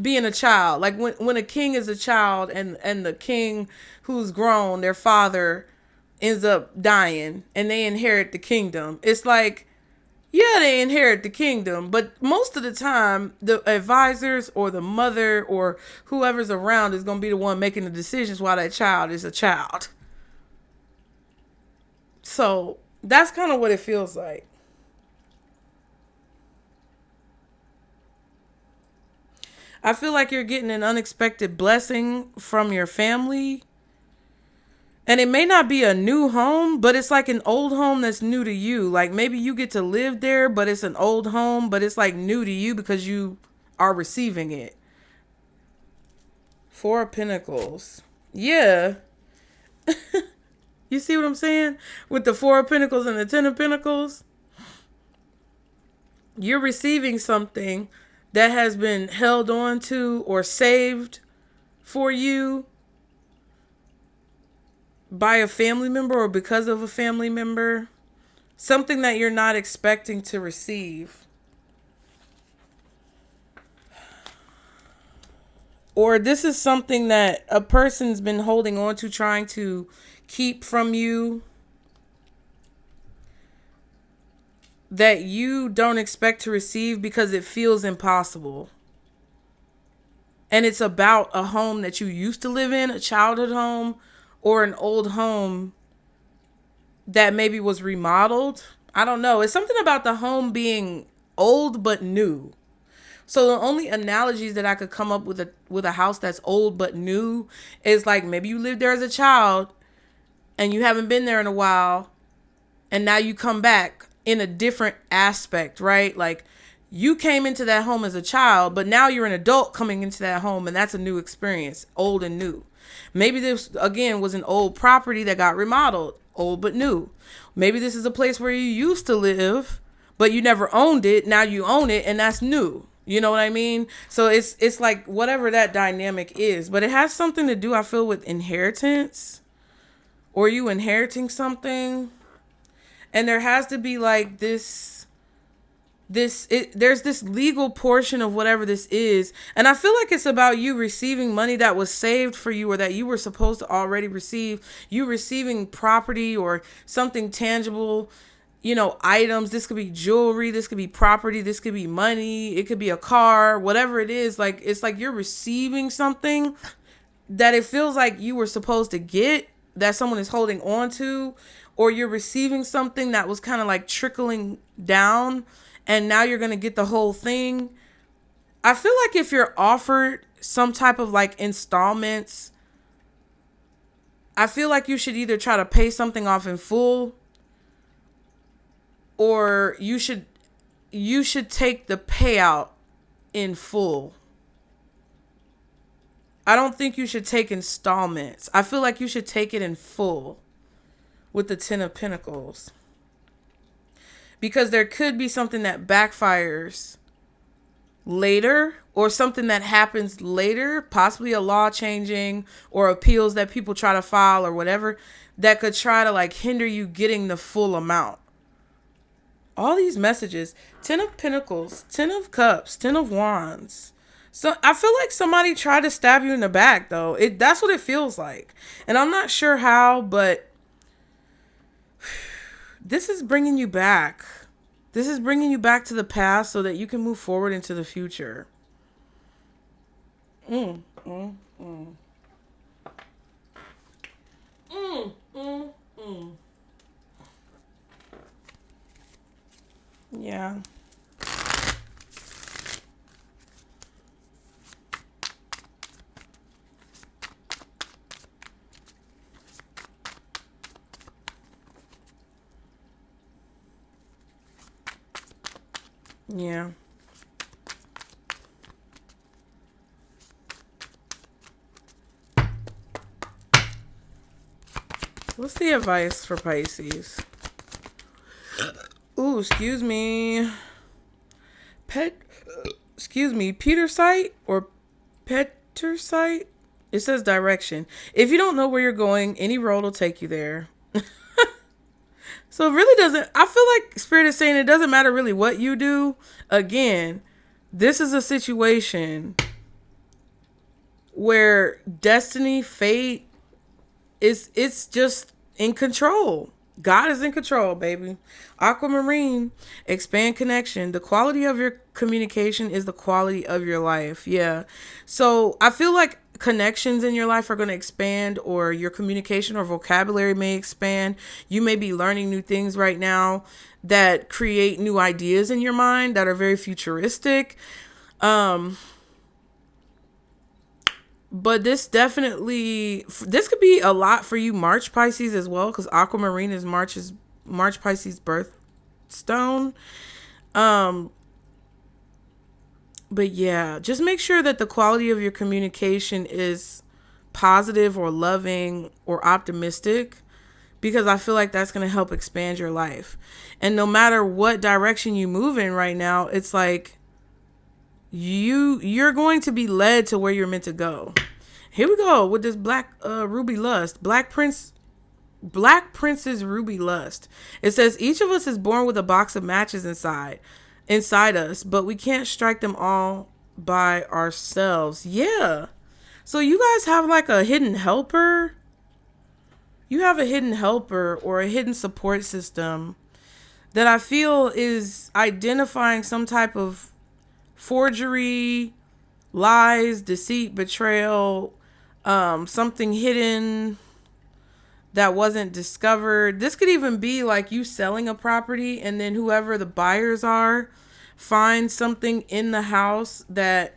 being a child. Like when a king is a child and the king who's grown, their father ends up dying and they inherit the kingdom. It's like, yeah, they inherit the kingdom, but most of the time the advisors or the mother or whoever's around is going to be the one making the decisions while that child is a child. So that's kind of what it feels like. I feel like you're getting an unexpected blessing from your family. And it may not be a new home, but it's like an old home that's new to you. Like maybe you get to live there, but it's an old home, but it's like new to you because you are receiving it. 4 of Pentacles. Yeah. You see what I'm saying? With the 4 of Pentacles and the 10 of Pentacles. You're receiving something that has been held on to or saved for you by a family member or because of a family member. Something that you're not expecting to receive. Or this is something that a person's been holding on to, trying to keep from you, that you don't expect to receive because it feels impossible. And it's about a home that you used to live in, a childhood home, or an old home that maybe was remodeled. I don't know. It's something about the home being old but new. So the only analogies that I could come up with a house that's old but new is like maybe you lived there as a child and you haven't been there in a while, and now you come back in a different aspect, right? Like you came into that home as a child, but now you're an adult coming into that home, and that's a new experience, old and new. Maybe this, again, was an old property that got remodeled, old but new. Maybe this is a place where you used to live, but you never owned it. Now you own it, and that's new. You know what I mean? So it's like whatever that dynamic is. But it has something to do, I feel, with inheritance. Or you inheriting something. And there has to be like this there's this legal portion of whatever this is, and I feel like it's about you receiving money that was saved for you or that you were supposed to already receive. You receiving property or something tangible, items. This could be jewelry, this could be property, this could be money, it could be a car, whatever it is. Like, it's like you're receiving something that it feels like you were supposed to get, that someone is holding on to, or you're receiving something that was kind of like trickling down, and now you're going to get the whole thing. I feel like if you're offered some type of like installments, I feel like you should either try to pay something off in full, or you should take the payout in full. I don't think you should take installments. I feel like you should take it in full with the Ten of Pentacles. Because there could be something that backfires later, or something that happens later, possibly a law changing or appeals that people try to file or whatever, that could try to like hinder you getting the full amount. All these messages: Ten of Pentacles, Ten of Cups, Ten of Wands. So I feel like somebody tried to stab you in the back, though. That's what it feels like. And I'm not sure how, but this is bringing you back. This is bringing you back to the past so that you can move forward into the future. Mm, mm, mm. Mm, mm, mm. Yeah. Yeah. What's the advice for Pisces? Ooh, excuse me. Petersite or Petersite? It says direction. If you don't know where you're going, any road will take you there. So it really doesn't, I feel like Spirit is saying it doesn't matter really what you do. Again, this is a situation where destiny, fate, it's just in control. God is in control, baby. Aquamarine, expand connection. The quality of your communication is the quality of your life. Yeah. So I feel like connections in your life are going to expand, or your communication or vocabulary may expand. You may be learning new things right now that create new ideas in your mind that are very futuristic. But this could be a lot for you March Pisces as well, because Aquamarine is March Pisces birthstone. But yeah, just make sure that the quality of your communication is positive or loving or optimistic, because I feel like that's going to help expand your life. And no matter what direction you move in right now, it's like you're going to be led to where you're meant to go. Here we go with this Black Ruby Lust. Black Prince's Ruby Lust. It says each of us is born with a box of matches inside us, but we can't strike them all by ourselves. Yeah. So you guys have like a hidden helper. You have a hidden helper or a hidden support system that I feel is identifying some type of forgery, lies, deceit, betrayal, something hidden that wasn't discovered. This could even be like you selling a property, and then whoever the buyers are find something in the house that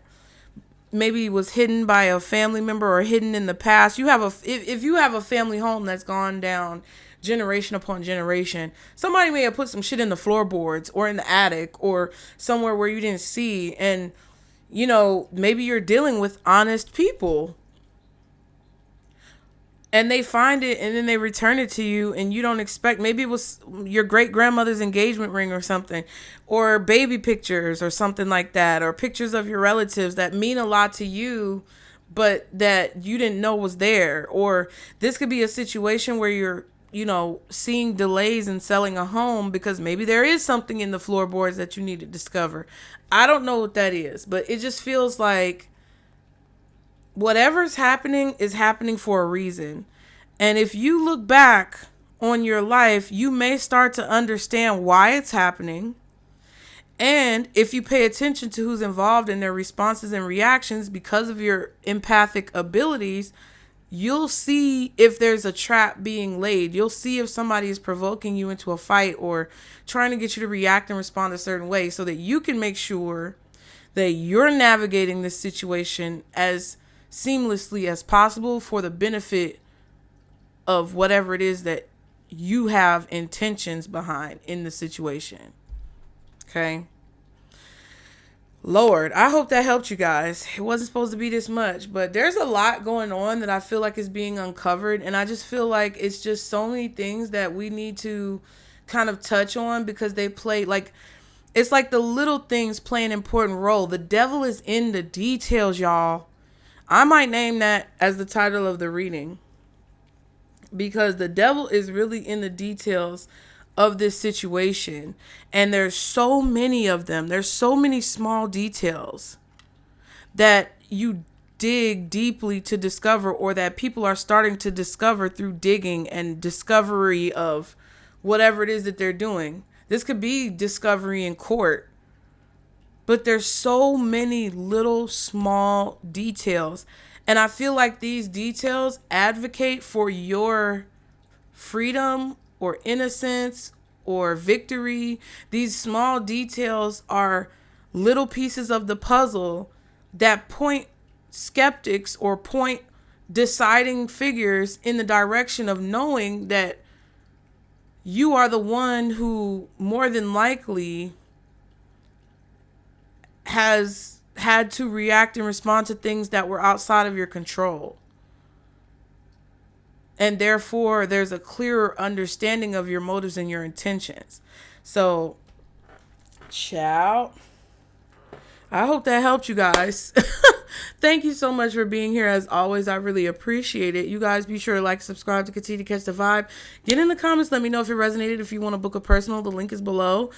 maybe was hidden by a family member or hidden in the past. If you have a family home that's gone down generation upon generation, somebody may have put some shit in the floorboards or in the attic or somewhere where you didn't see, and maybe you're dealing with honest people, and they find it and then they return it to you, and you don't expect. Maybe it was your great grandmother's engagement ring or something, or baby pictures or something like that, or pictures of your relatives that mean a lot to you, but that you didn't know was there. Or this could be a situation where seeing delays in selling a home because maybe there is something in the floorboards that you need to discover. I don't know what that is, but it just feels like whatever's happening is happening for a reason. And if you look back on your life, you may start to understand why it's happening. And if you pay attention to who's involved in their responses and reactions because of your empathic abilities, you'll see if there's a trap being laid. You'll see if somebody is provoking you into a fight or trying to get you to react and respond a certain way so that you can make sure that you're navigating this situation as seamlessly as possible for the benefit of whatever it is that you have intentions behind in the situation. Okay. Lord, I hope that helped you guys. It wasn't supposed to be this much, but there's a lot going on that I feel like is being uncovered. And I just feel like it's just so many things that we need to kind of touch on because they play like, it's like the little things play an important role. The devil is in the details, y'all. I might name that as the title of the reading because the devil is really in the details of this situation, and there's so many of them. There's so many small details that you dig deeply to discover, or that people are starting to discover through digging and discovery of whatever it is that they're doing. This could be discovery in court, but there's so many little small details, and I feel like these details advocate for your freedom or innocence or victory. These small details are little pieces of the puzzle that point skeptics or point deciding figures in the direction of knowing that you are the one who more than likely has had to react and respond to things that were outside of your control. And therefore, there's a clearer understanding of your motives and your intentions. So, ciao. I hope that helped you guys. Thank you so much for being here. As always, I really appreciate it. You guys be sure to like, subscribe to continue to catch the vibe. Get in the comments. Let me know if it resonated. If you want to book a personal, the link is below.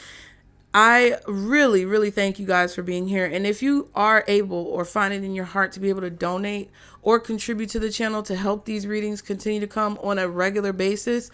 I really, really thank you guys for being here. And if you are able or find it in your heart to be able to donate or contribute to the channel to help these readings continue to come on a regular basis,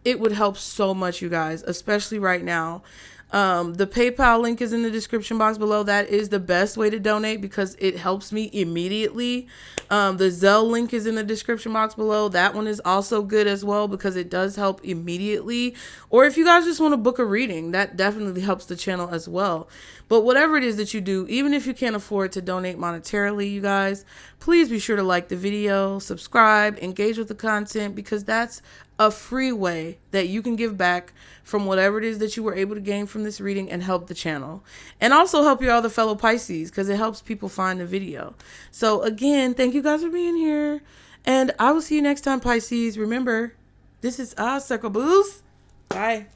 it would help so much, you guys, especially right now. The PayPal link is in the description box below. That is the best way to donate because it helps me immediately. The Zelle link is in the description box below. That one is also good as well because it does help immediately. Or if you guys just want to book a reading, that definitely helps the channel as well. But whatever it is that you do, even if you can't afford to donate monetarily, you guys, please be sure to like the video, subscribe, engage with the content, because that's a free way that you can give back from whatever it is that you were able to gain from this reading and help the channel. And also help your other fellow Pisces because it helps people find the video. So again, thank you guys for being here. And I will see you next time, Pisces. Remember, this is Circle Boost. Bye.